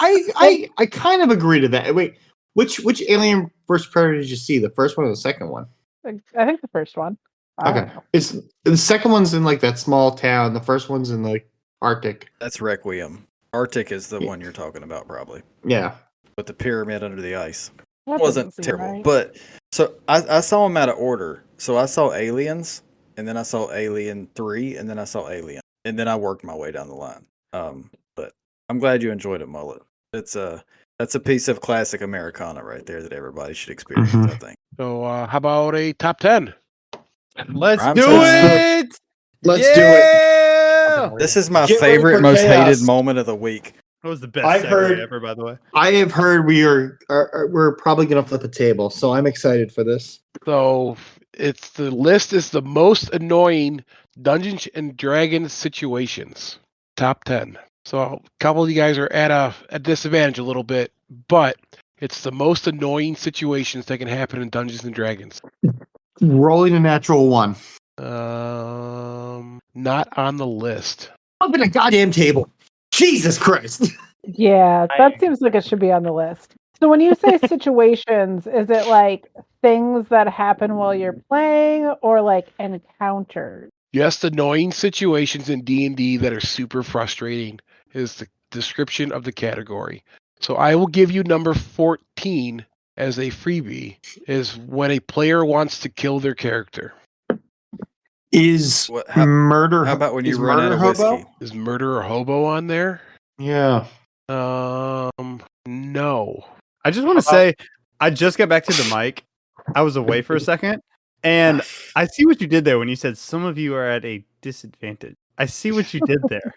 I kind of agree to that. Wait, which Alien versus Predator did you see? The first one or the second one? I think the first one. Okay, it's the second one's in like that small town. The first one's in like Arctic. That's Requiem. Arctic is the one you're talking about, probably. Yeah, with the pyramid under the ice. That It wasn't doesn't seem terrible, right. but so I saw them out of order. So I saw Aliens, and then I saw Alien 3, and then I saw Alien, and then I worked my way down the line. But I'm glad you enjoyed it, Mullet. That's a piece of classic Americana right there that everybody should experience. I think. So how about a top 10? Let's Prime do time. it. Let's do it. This is my Get ready favorite, for most chaos. hated moment of the week. That was the best I've segue heard- ever, by the way. I have heard we're probably gonna flip a table, so I'm excited for this. So the list is the most annoying Dungeons and Dragons situations. Top 10. So a couple of you guys are at a disadvantage a little bit, but it's the most annoying situations that can happen in Dungeons and Dragons. Rolling a natural one. Not on the list. Flip a goddamn table. Jesus Christ. Yeah, that seems like it should be on the list. So when you say situations, is it like things that happen while you're playing or like encounters? Just annoying situations in D&D that are super frustrating is the description of the category. So I will give you number 14 as a freebie, is when a player wants to kill their character. Is How murder? about when you is run out murder of hobo? whiskey? Is murder or hobo on there? Yeah. No. I just want to say, I just got back to the mic. I was away for a second, and I see what you did there when you said some of you are at a disadvantage. I see what you did there.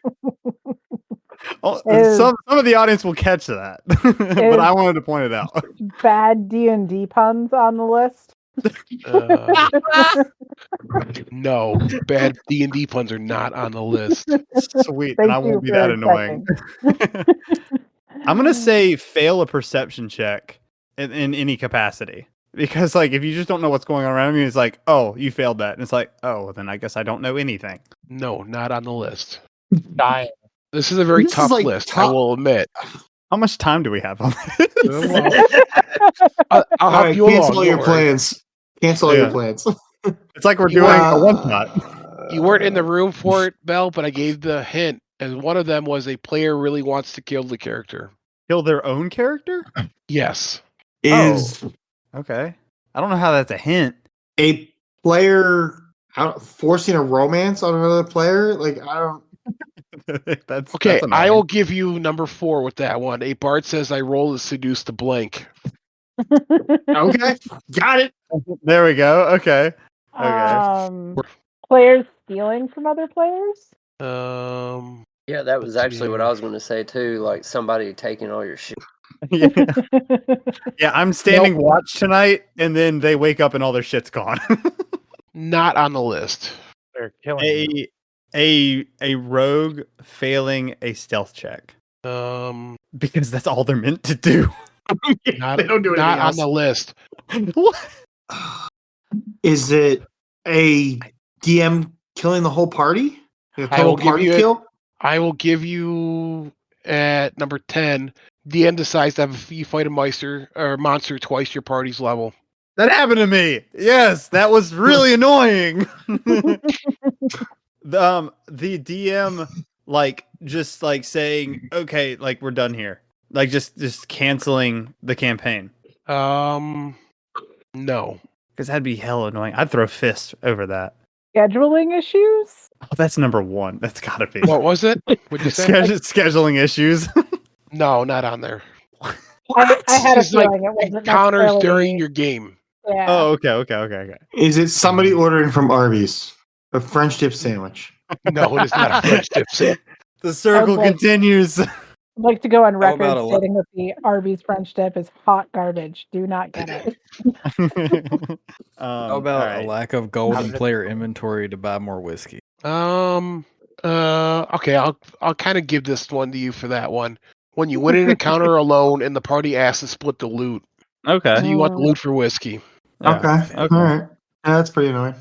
Some of the audience will catch that, but I wanted to point it out. Bad D&D puns on the list? No, bad D&D puns are not on the list. Sweet, and I won't be that annoying. I'm gonna say fail a perception check in any capacity, because like if you just don't know what's going on around you, it's like, oh, you failed that, and it's like, oh, well, then I guess I don't know anything. No, not on the list. Dying. This is a very tough list, I will admit. How much time do we have on this? I'll help you along. Cancel your plans. Cancel your plans. It's like we're doing a one-shot. You weren't in the room for it, Bell, but I gave the hint, and one of them was a player really wants to kill the character. Kill their own character? Yes. Okay. I don't know how that's a hint. A player forcing a romance on another player? Like, I don't... that's okay, I will give you number 4 with that one. A bard says I roll to seduce the blank. Okay, got it. There we go. Okay. Players stealing from other players? Yeah, that was actually what I was going to say too. Like somebody taking all your shit. Yeah, I'm standing watch tonight, and then they wake up and all their shit's gone. Not on the list. They're killing you. A rogue failing a stealth check. Because that's all they're meant to do. They don't do anything not else. On the list. What? Is it a DM killing the whole party? A total party kill? I will give you at number 10. DM decides to have you fight a monster twice your party's level. That happened to me. Yes, that was really annoying. The DM just saying, okay, like we're done here. Like just canceling the campaign. No. Because that'd be hell annoying. I'd throw fists over that. Scheduling issues? Oh, that's number 1. That's gotta be. What was it? What'd you say? Scheduling issues. No, not on there. I had a feeling it wasn't encounters during your game. Yeah. Oh, okay. Is it somebody ordering from Arby's a French dip sandwich? No, it is not a French dip sandwich. The circle continues. I'd like to go on record stating that the Arby's French dip is hot garbage. Do not get it. How about a lack of gold in player inventory to buy more whiskey? Okay, I'll kind of give this one to you for that one. When you win an encounter alone and the party asks to split the loot. Okay. So you want the loot for whiskey. Yeah. Okay. All right. Yeah, that's pretty annoying.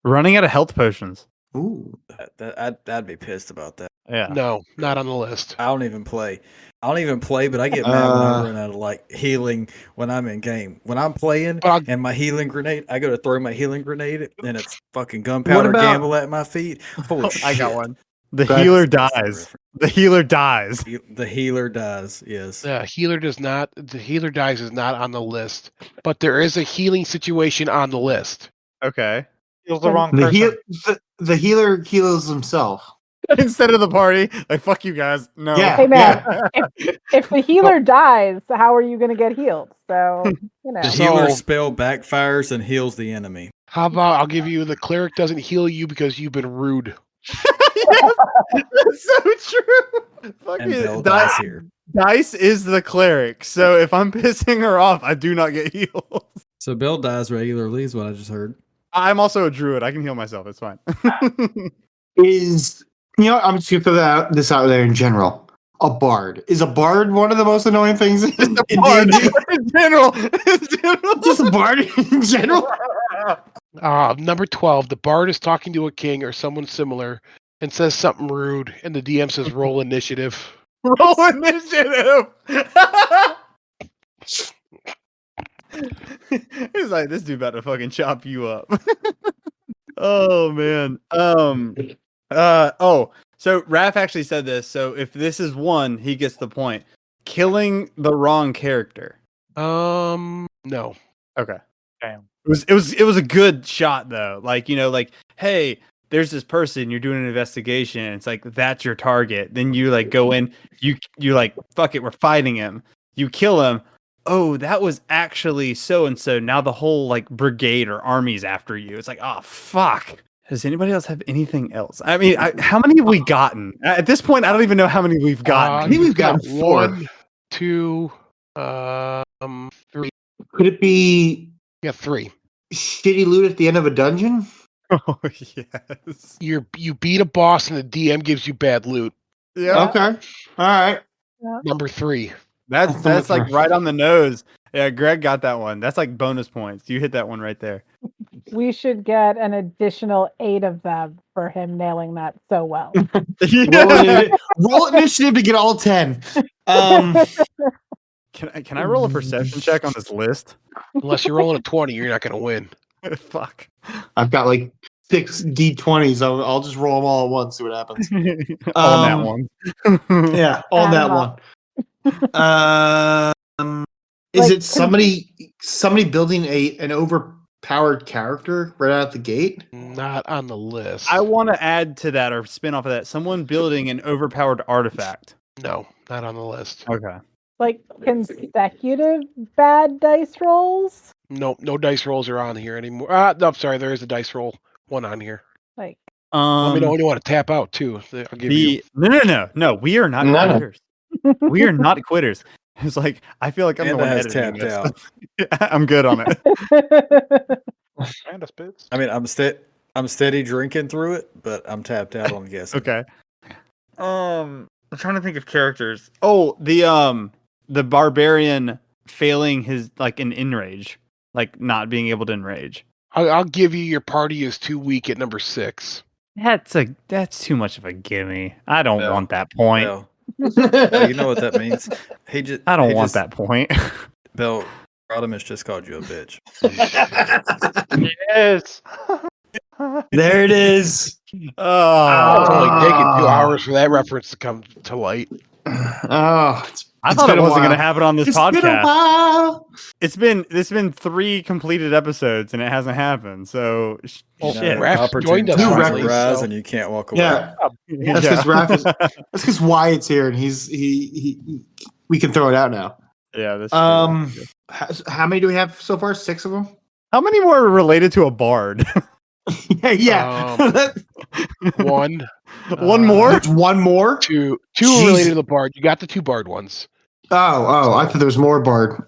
Running out of health potions. Ooh. I'd be pissed about that. Yeah. No, not on the list. I don't even play, but I get mad when I run out of healing when I'm in game. When I'm playing and my healing grenade, I go to throw my healing grenade and it's fucking gunpowder gamble at my feet. Holy shit. I got one. The healer dies. The healer dies. The healer dies. Yes. The healer does not. The healer dies is not on the list, but there is a healing situation on the list. Okay. Heals the wrong person. The healer heals himself instead of the party. Like fuck you guys. No. Yeah. Hey man, if the healer dies, how are you going to get healed? So the healer spell backfires and heals the enemy. How about I'll give you the cleric doesn't heal you because you've been rude. Yes, that's so true. Fucking Dice here. Dice is the cleric, so if I'm pissing her off, I do not get healed. So Bill dies regularly is what I just heard. I'm also a druid. I can heal myself. It's fine. I'm just gonna throw this out there in general. A bard. Is a bard one of the most annoying things in general? Just a bard in general. Number 12. The bard is talking to a king or someone similar. and says something rude, and the DM says roll initiative. Roll initiative. He's like, this dude about to fucking chop you up. Oh man. So Raph actually said this. So if this is 1, he gets the point. Killing the wrong character. No. Okay. Damn. It was a good shot though. Like, like, hey, there's this person, you're doing an investigation, and it's like that's your target. Then you like go in, you like, fuck it, we're fighting him. You kill him. Oh, that was actually so and so. Now the whole like brigade or army's after you. It's like, oh fuck. Does anybody else have anything else? I mean, how many have we gotten? At this point, I don't even know how many we've gotten. I think we've got 4. 1, 2, 3. Could it be Yeah, 3. shitty loot at the end of a dungeon? Oh yes. You beat a boss and the DM gives you bad loot. Yeah. Okay. All right. Yeah. Number 3. That's like right on the nose. Yeah, Greg got that one. That's like bonus points. You hit that one right there. We should get an additional 8 of them for him nailing that so well. Roll initiative to get all 10. Can I roll a perception check on this list? Unless you're rolling a 20, you're not going to win. Fuck. I've got like 6 D20s. I'll just roll them all at once, see what happens. On that one. Yeah, on that one. Is it somebody building an overpowered character right out the gate? Not on the list. I want to add to that or spin off of that. Someone building an overpowered artifact. No, not on the list. Okay. Like consecutive bad dice rolls? No dice rolls are on here anymore. No, I'm sorry, there is a dice roll one on here. Like, let me know when you want to tap out too. I'll give you. No. We are not quitters. We are not quitters. It's like I feel like I'm the one has editing tapped this. out. I'm good on it. And a spits. I mean, I'm steady drinking through it, but I'm tapped out on guessing. Okay. I'm trying to think of characters. Oh, the barbarian failing his like an enrage, like not being able to enrage. I'll give you your party is too weak at number 6. That's too much of a gimme. I don't want that point. Bell, you know what that means? I don't want that point. Bell, Rodimus just called you a bitch. Yes. There it is. It's only taken 2 hours for that reference to come to light. Oh, I thought it wasn't going to happen on this It's podcast. been a while. It's been 3 completed episodes and it hasn't happened. So shit. Raph joined us Opportunities finally, rise so- and you can't walk away. Yeah, that's because Raph is. That's because Wyatt's here and he. We can throw it out now. Yeah. That's true. How many do we have so far? 6 of them. How many more are related to a bard? Yeah. One. One more? There's one more. 2 Jeez. related to the bard. You got the 2 bard ones. Oh! I thought there was more bard.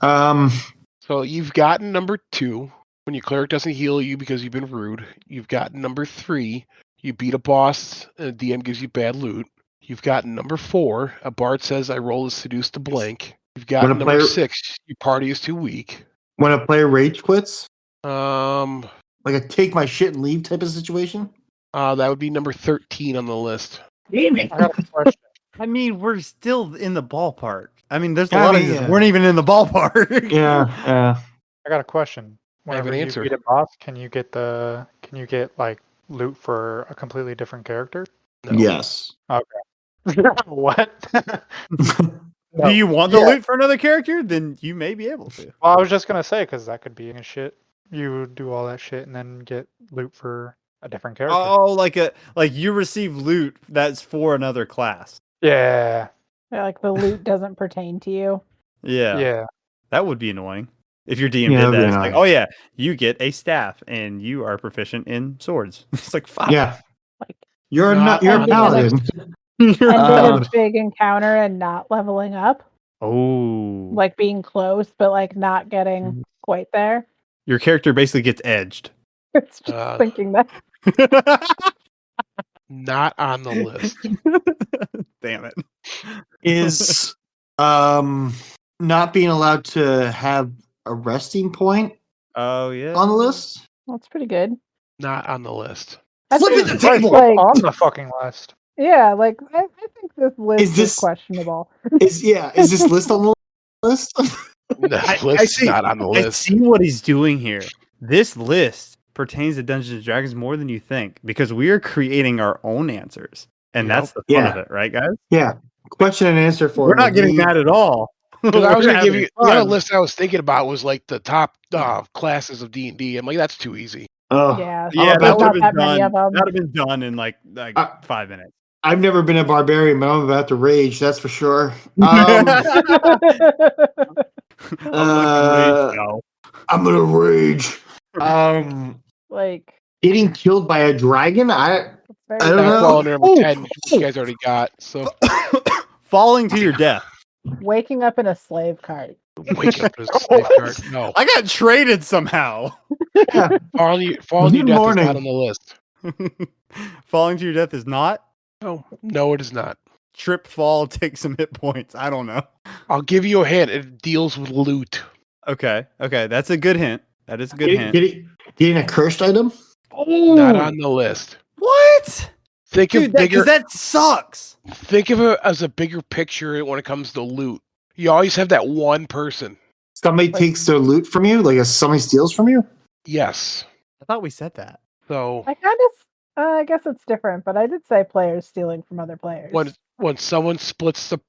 So you've gotten number 2 when your cleric doesn't heal you because you've been rude. You've gotten number 3. You beat a boss and a DM gives you bad loot. You've gotten number 4. A bard says I roll is seduced to blank. You've got number 6. Your party is too weak. When a player rage quits, That like a take my shit and leave type of situation. would be number 13 on the list. I got a question. I mean, we're still in the ballpark. I mean, there's a lot of these that weren't even in the ballpark. Yeah. I got a question. I have an Whenever you answer. beat a boss, can you get like loot for a completely different character? No. Yes. What? Do you want the loot for another character? Then you may be able to. Well, I was just gonna say because that could be a shit. You do all that shit and then get loot for a different character. Oh, like you receive loot that's for another class. Yeah. like the loot doesn't pertain to you. Yeah. Yeah. That would be annoying. If your DM Yeah, did that'd be that, it's like, annoying. oh yeah, you get a staff and you are proficient in swords. It's like, fuck. Yeah. Like You're Not you're on a the paladin. You're ending out. a big encounter and not leveling up. Oh. Like being close, but like not getting quite there. Your character basically gets edged. It's just thinking that. Not on the list. Damn it. Is not being allowed to have a resting point Oh yeah. on the list. That's pretty good. Not on the list. Flip the table. Like, on the fucking list. Yeah, like I think this list is this- questionable. Is this list on the list? The list's not on the list. I see what he's doing here. This list pertains to Dungeons and Dragons more than you think because we are creating our own answers, and that's the fun of it, right, guys? Yeah. Question and answer for We're not getting mad at all. Because I was We're going to give having you the other fun. list I was thinking about was like the top classes of D&D. I'm like, that's too easy. Oh, Yeah, Yeah, I'm that about would have not been that many done. of them. That would have been done in like 5 minutes. I've never been a barbarian, but I'm about to rage. That's for sure. I'm gonna rage. Like Getting killed by a dragon? I don't know. That's all under number 10 you guys already got. So Falling to your death. Waking up in a slave cart. Waking up in a slave cart. No. I got traded somehow. Falling to your death is not on the list. Falling to your death is not? No, it is not. Trip, fall, take some hit points. I don't know. I'll give you a hint. It deals with loot. Okay, that's a good hint. That is a good hint. Getting a cursed item? Not on the list. What? Think of bigger. That sucks. Think of it as a bigger picture when it comes to loot. You always have that one person. Somebody takes their loot from you? Like somebody steals from you? Yes. I thought we said that. So I kind of, I guess it's different, but I did say players stealing from other players. when someone splits the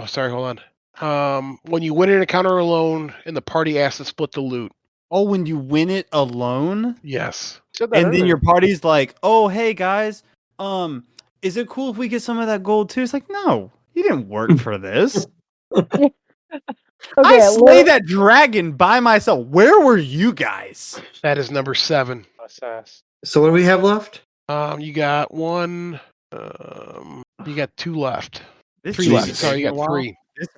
sorry, hold on. When you win an encounter alone and the party asks to split the loot. Oh, when you win it alone? Yes. And then your party's like, "Oh, hey guys, is it cool if we get some of that gold too?" It's like, "No, you didn't work for this." I slay that dragon by myself. Where were you guys? That is number 7. So what do we have left? You got 1. You got 2 left. 3 may left. be Sorry, you taking a got while. 3.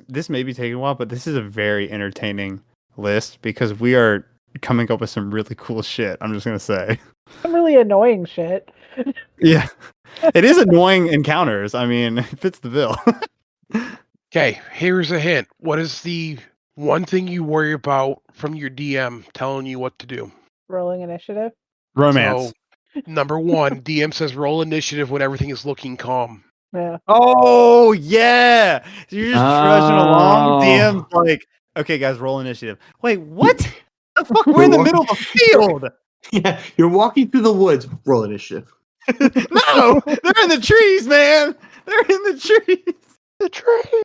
This may be taking a while, but this is a very entertaining list because we are coming up with some really cool shit. I'm just gonna say. Some really annoying shit. Yeah, it is annoying encounters. I mean, it fits the bill. Okay, here's a hint. What is the one thing you worry about from your DM telling you what to do? Rolling initiative. Romance. So, number 1, DM says roll initiative when everything is looking calm. Yeah. Oh yeah, so you're just trudging along. DM's like, okay, guys, roll initiative. Wait, what? The fuck? We're in the middle of the field. Yeah, you're walking through the woods. Roll initiative. No, they're in the trees, man. They're in the trees. The tree.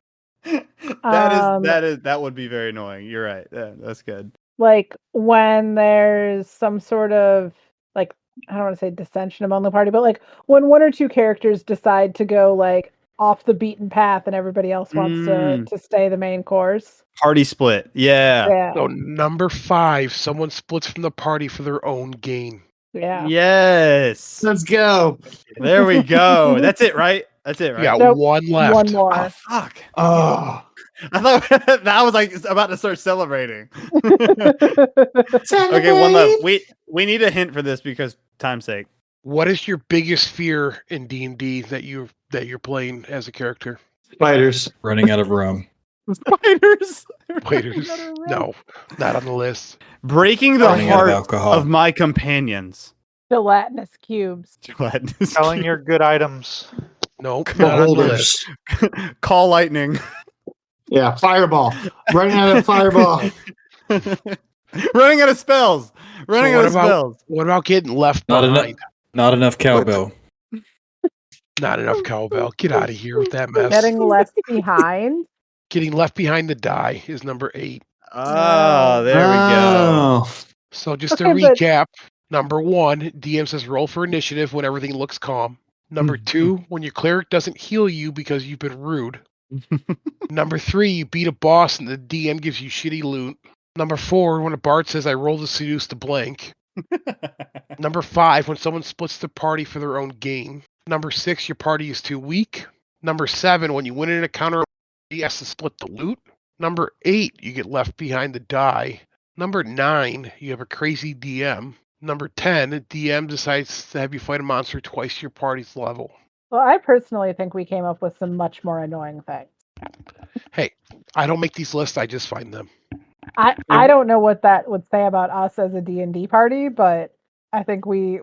That would be very annoying. You're right. Yeah, that's good. Like when there's some sort of like, I don't want to say dissension among the party, but like when one or two characters decide to go like off the beaten path and everybody else wants to stay the main course. Party split. Yeah. So number 5, someone splits from the party for their own gain. Yeah. Yes. Let's go. There we go. That's it, right? That's it, right? You got 1 left. One more. Oh, fuck. Oh. I thought that was like about to start celebrating. Okay, one left. We need a hint for this because time's sake. What is your biggest fear in D&D that you're playing as a character? Spiders. Running out of rum. Spiders. Waiters. No, not on the list. Breaking the Running out heart of alcohol. of my companions. Gelatinous cubes. Gelatinous Selling your good items. Nope, not on the list. Call lightning. Yeah, fireball. Running out of fireball. Running out of spells. Running out of spells. What about getting left Not behind? Not enough cowbell. Not enough cowbell. Get out of here with that mess. Getting left behind. Getting left behind to die is number 8. Oh, there we go. So just to Okay, but- recap, number 1, DM says roll for initiative when everything looks calm. Number 2, when your cleric doesn't heal you because you've been rude. Number 3, you beat a boss and the DM gives you shitty loot. Number 4, when a bard says I roll to seduce the blank. Number 5, when someone splits the party for their own gain. Number 6, your party is too weak. Number 7, when you win an encounter, he has to split the loot. Number 8, you get left behind to die. Number 9, you have a crazy DM. Number 10, DM decides to have you fight a monster twice your party's level. Well, I personally think we came up with some much more annoying things. Hey, I don't make these lists, I just find them. I don't know what that would say about us as a D&D party, but I think we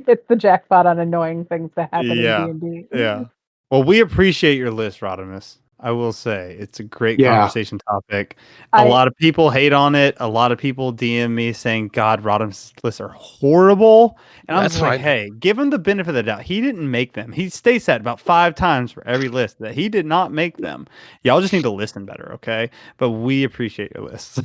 hit the jackpot on annoying things to happen in D&D. Yeah. Well, we appreciate your list, Rodimus. I will say it's a great conversation topic. A lot of people hate on it. A lot of people DM me saying, "God, Rodimus' lists are horrible." And I was like, "Hey, give him the benefit of the doubt. He didn't make them. He states that about 5 times for every list that he did not make them. Y'all just need to listen better, okay?" But we appreciate your lists.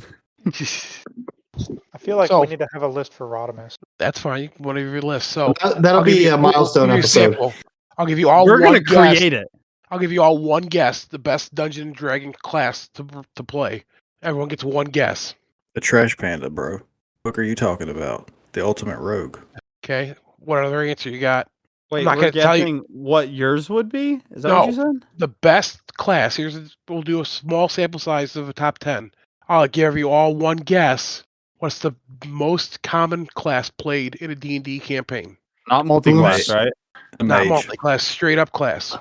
I feel like we need to have a list for Rodimus. That's fine. One of your lists. So that'll be a milestone episode. I'll give you all We're one gonna guess. create it. I'll give you all one guess. The best Dungeon and Dragon class to play. Everyone gets one guess. The Trash Panda, bro. What are you talking about? The Ultimate Rogue. Okay. What other answer you got? Wait, I'm not we're going to tell you guessing what yours would be? Is that what you said? the best class. We'll do a small sample size of a top 10. I'll give you all one guess. What's the most common class played in a D&D campaign? Not multi-class, right? Not multi-class, straight up class.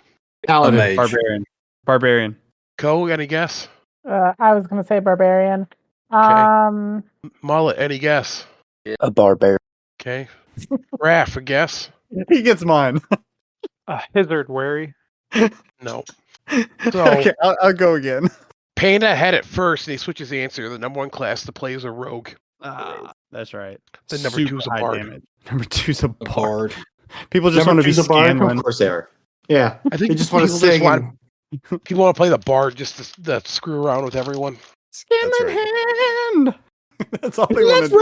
Paladin. Barbarian. Co, any guess? I was going to say barbarian. Mullet, any guess? A barbarian. Okay. Raph, a guess? He gets mine. Hizzard wary. No. So okay, I'll go again. Panda had it first, and he switches the answer. The number 1 class to play is a rogue. That's right. The number 2 is a bard. Damage. Number 2 is a bard. People just Number want to be two's a bard? Scanlan. Of course they are. Yeah. I think they just want to sing. People want to play the bard just to screw around with everyone. Scanlan hand. That's all they want to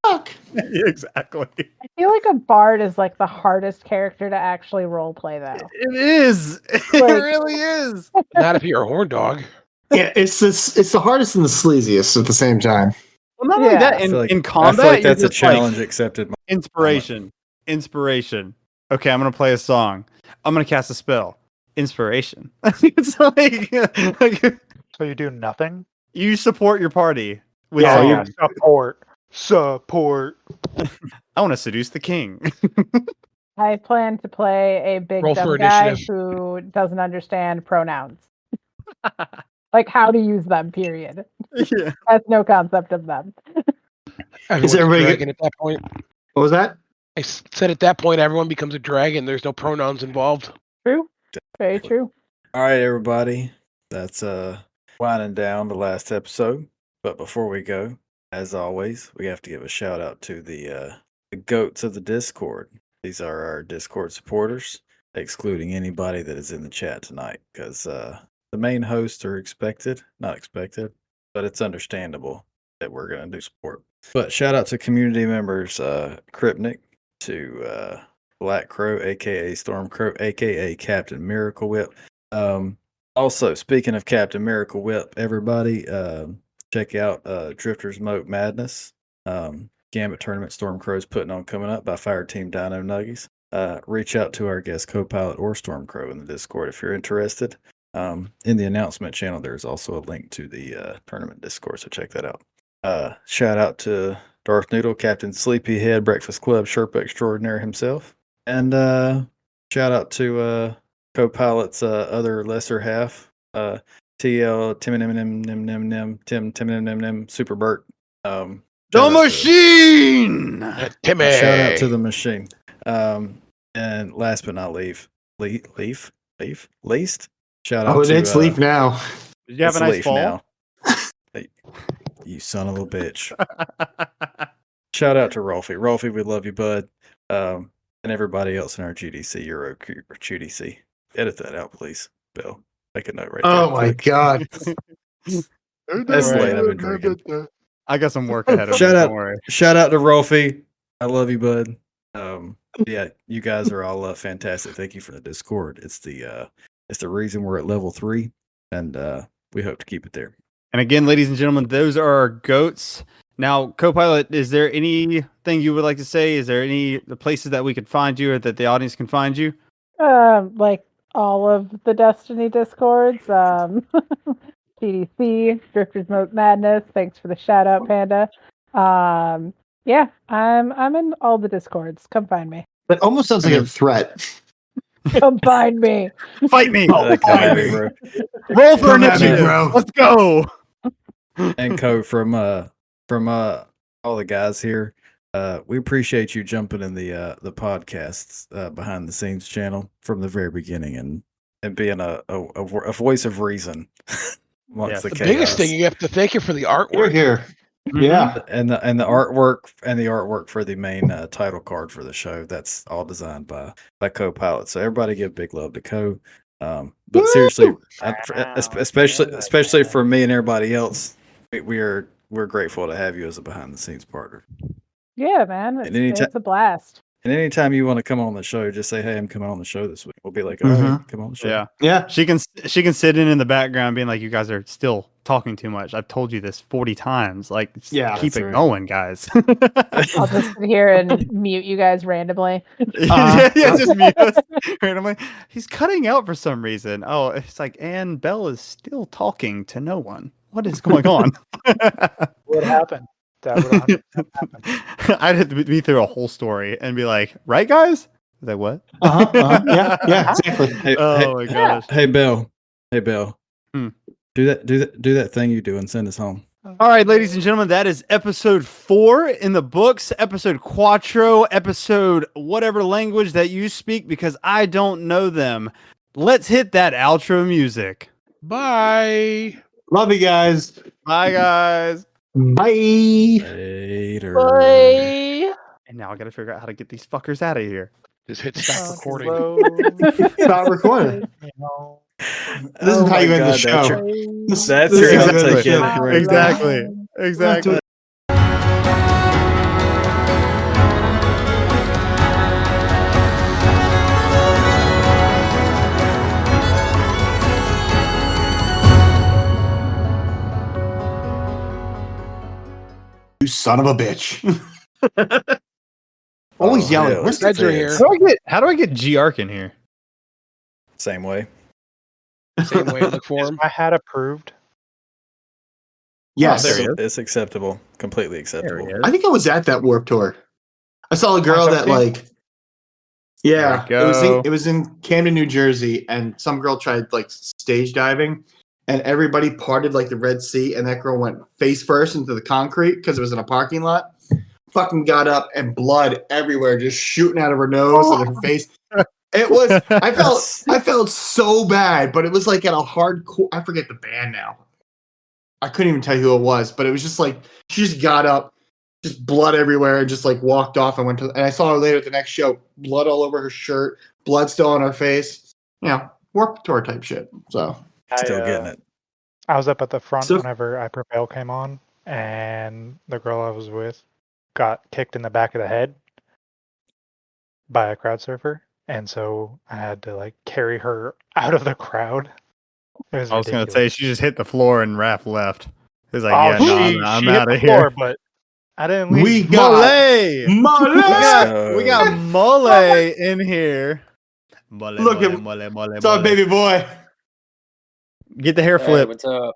rock! do. Yeah, exactly. I feel like a bard is like the hardest character to actually role play, though. It is. It really is. Not if you're a horn dog. Yeah, it's the hardest and the sleaziest at the same time. Well, not only that, in combat, I feel like that's a challenge accepted. Inspiration. Okay, I'm gonna play a song. I'm gonna cast a spell. Inspiration. It's like so you do nothing. You support your party. Support. I want to seduce the king. I plan to play a big dumb guy who doesn't understand pronouns. Like how to use them, period. Yeah. Has no concept of them. Is everybody dragon at that point? What was that? I said at that point everyone becomes a dragon. There's no pronouns involved. True. Very true. All right, everybody. That's winding down the last episode. But before we go, as always, we have to give a shout out to the goats of the Discord. These are our Discord supporters, excluding anybody that is in the chat tonight, because the main hosts are not expected, but it's understandable that we're going to do support. But shout out to community members, Kripnik, to Black Crow, aka Stormcrow, aka Captain Miracle Whip. Also, speaking of Captain Miracle Whip, everybody check out Drifter's Moat Madness. Gambit Tournament Stormcrow's putting on coming up by Fireteam Dino Nuggies. Reach out to our guest CoPilot or Stormcrow in the Discord if you're interested. In the announcement channel, there's also a link to the tournament Discord, so check that out. Shout out to Darth Noodle, Captain Sleepyhead, Breakfast Club, Sherpa Extraordinary himself. And shout out to CoPilot's other lesser half, TL, Tim, Super Bert. The machine! Timmy! Shout out to the machine. And last but not least, shout out to... it's Leaf now. Did you have a nice fall? Now. Hey, you son of a bitch. Shout out to Rolfie. Rolfie, we love you, bud. And everybody else in our GDC, Euro GDC. Edit that out, please, Bill. Make a note right there. Oh my god. That's late. I've been drinking. I got some work ahead of me. Don't worry. Shout out to Rolfie. I love you, bud. Yeah, you guys are all fantastic. Thank you for the Discord. It's the reason we're at level 3, and we hope to keep it there. And again, ladies and gentlemen, those are our goats. Now, CoPilot, is there anything you would like to say? Is there any places that we could find you or that the audience can find you? Like all of the Destiny Discords. GDC, Drifters Moat Madness. Thanks for the shout out, Panda. Yeah, I'm in all the Discords. Come find me. That almost sounds like a threat. Come find me. Fight me. Roll for initiative, bro. Let's go. And Co from all the guys here, we appreciate you jumping in the podcast's behind the scenes channel from the very beginning and being a voice of reason amongst the The chaos. biggest thing, you have to thank you for the artwork. Here. Yeah. And the artwork for the main title card for the show. That's all designed by CoPilot. So everybody give big love to Co. But seriously, especially for me and everybody else, we're grateful to have you as a behind the scenes partner. Yeah, man, it's a blast. And anytime you want to come on the show, just say, "Hey, I'm coming on the show this week." We'll be like, "All right, come on the show." Yeah. She can sit in the background, being like, "You guys are still talking too much. I've told you this 40 times. Like, keep it going, guys." I'll just sit here and mute you guys randomly. Just mute us randomly. He's cutting out for some reason. Oh, it's like, and Belle is still talking to no one. What is going on? What happened? That would happen. I'd have to be through a whole story and be like, "Right, guys?" Like, what? Yeah, exactly. My gosh. Hey, Bill. Hmm. Do that thing you do and send us home. All right, ladies and gentlemen, that is episode 4 in the books. Episode Quattro. Episode whatever language that you speak, because I don't know them. Let's hit that outro music. Bye. Love you guys. Bye, guys. Bye. Later. Bye. And now I got to figure out how to get these fuckers out of here. Just hit stop recording. Stop recording. This is how you end the show. That's your outtake. Exactly. You son of a bitch. Always yelling. Yeah, Where's Glad you're here. How do I get G-Arc in here? Same way. Same way. Look for him. I had approved. Yes. Oh, there he is. It's acceptable. Completely acceptable. There he is. I think I was at that Warp Tour. I saw a girl that like, yeah, it was in Camden, New Jersey, and some girl tried like stage diving, and everybody parted like the Red Sea, and that girl went face first into the concrete because it was in a parking lot. Fucking got up and blood everywhere, just shooting out of her nose and her face. It was. I felt so bad, but it was like at a hardcore. I forget the band now. I couldn't even tell you who it was, but it was just like she just got up, just blood everywhere, and just like walked off and went to. And I saw her later at the next show, blood all over her shirt, blood still on her face. You know, Warped Tour type shit. So Still getting it. I was up at the front whenever I Prevail came on, and the girl I was with got kicked in the back of the head by a crowd surfer, and so I had to like carry her out of the crowd. It was I was going to ridiculous. say she just hit the floor and Raph left. He was like, I'm she out hit of the floor, here. but I didn't leave. we got Mole. We got Mole in here. Look at baby boy. Get the hair Hey, flip. what's up?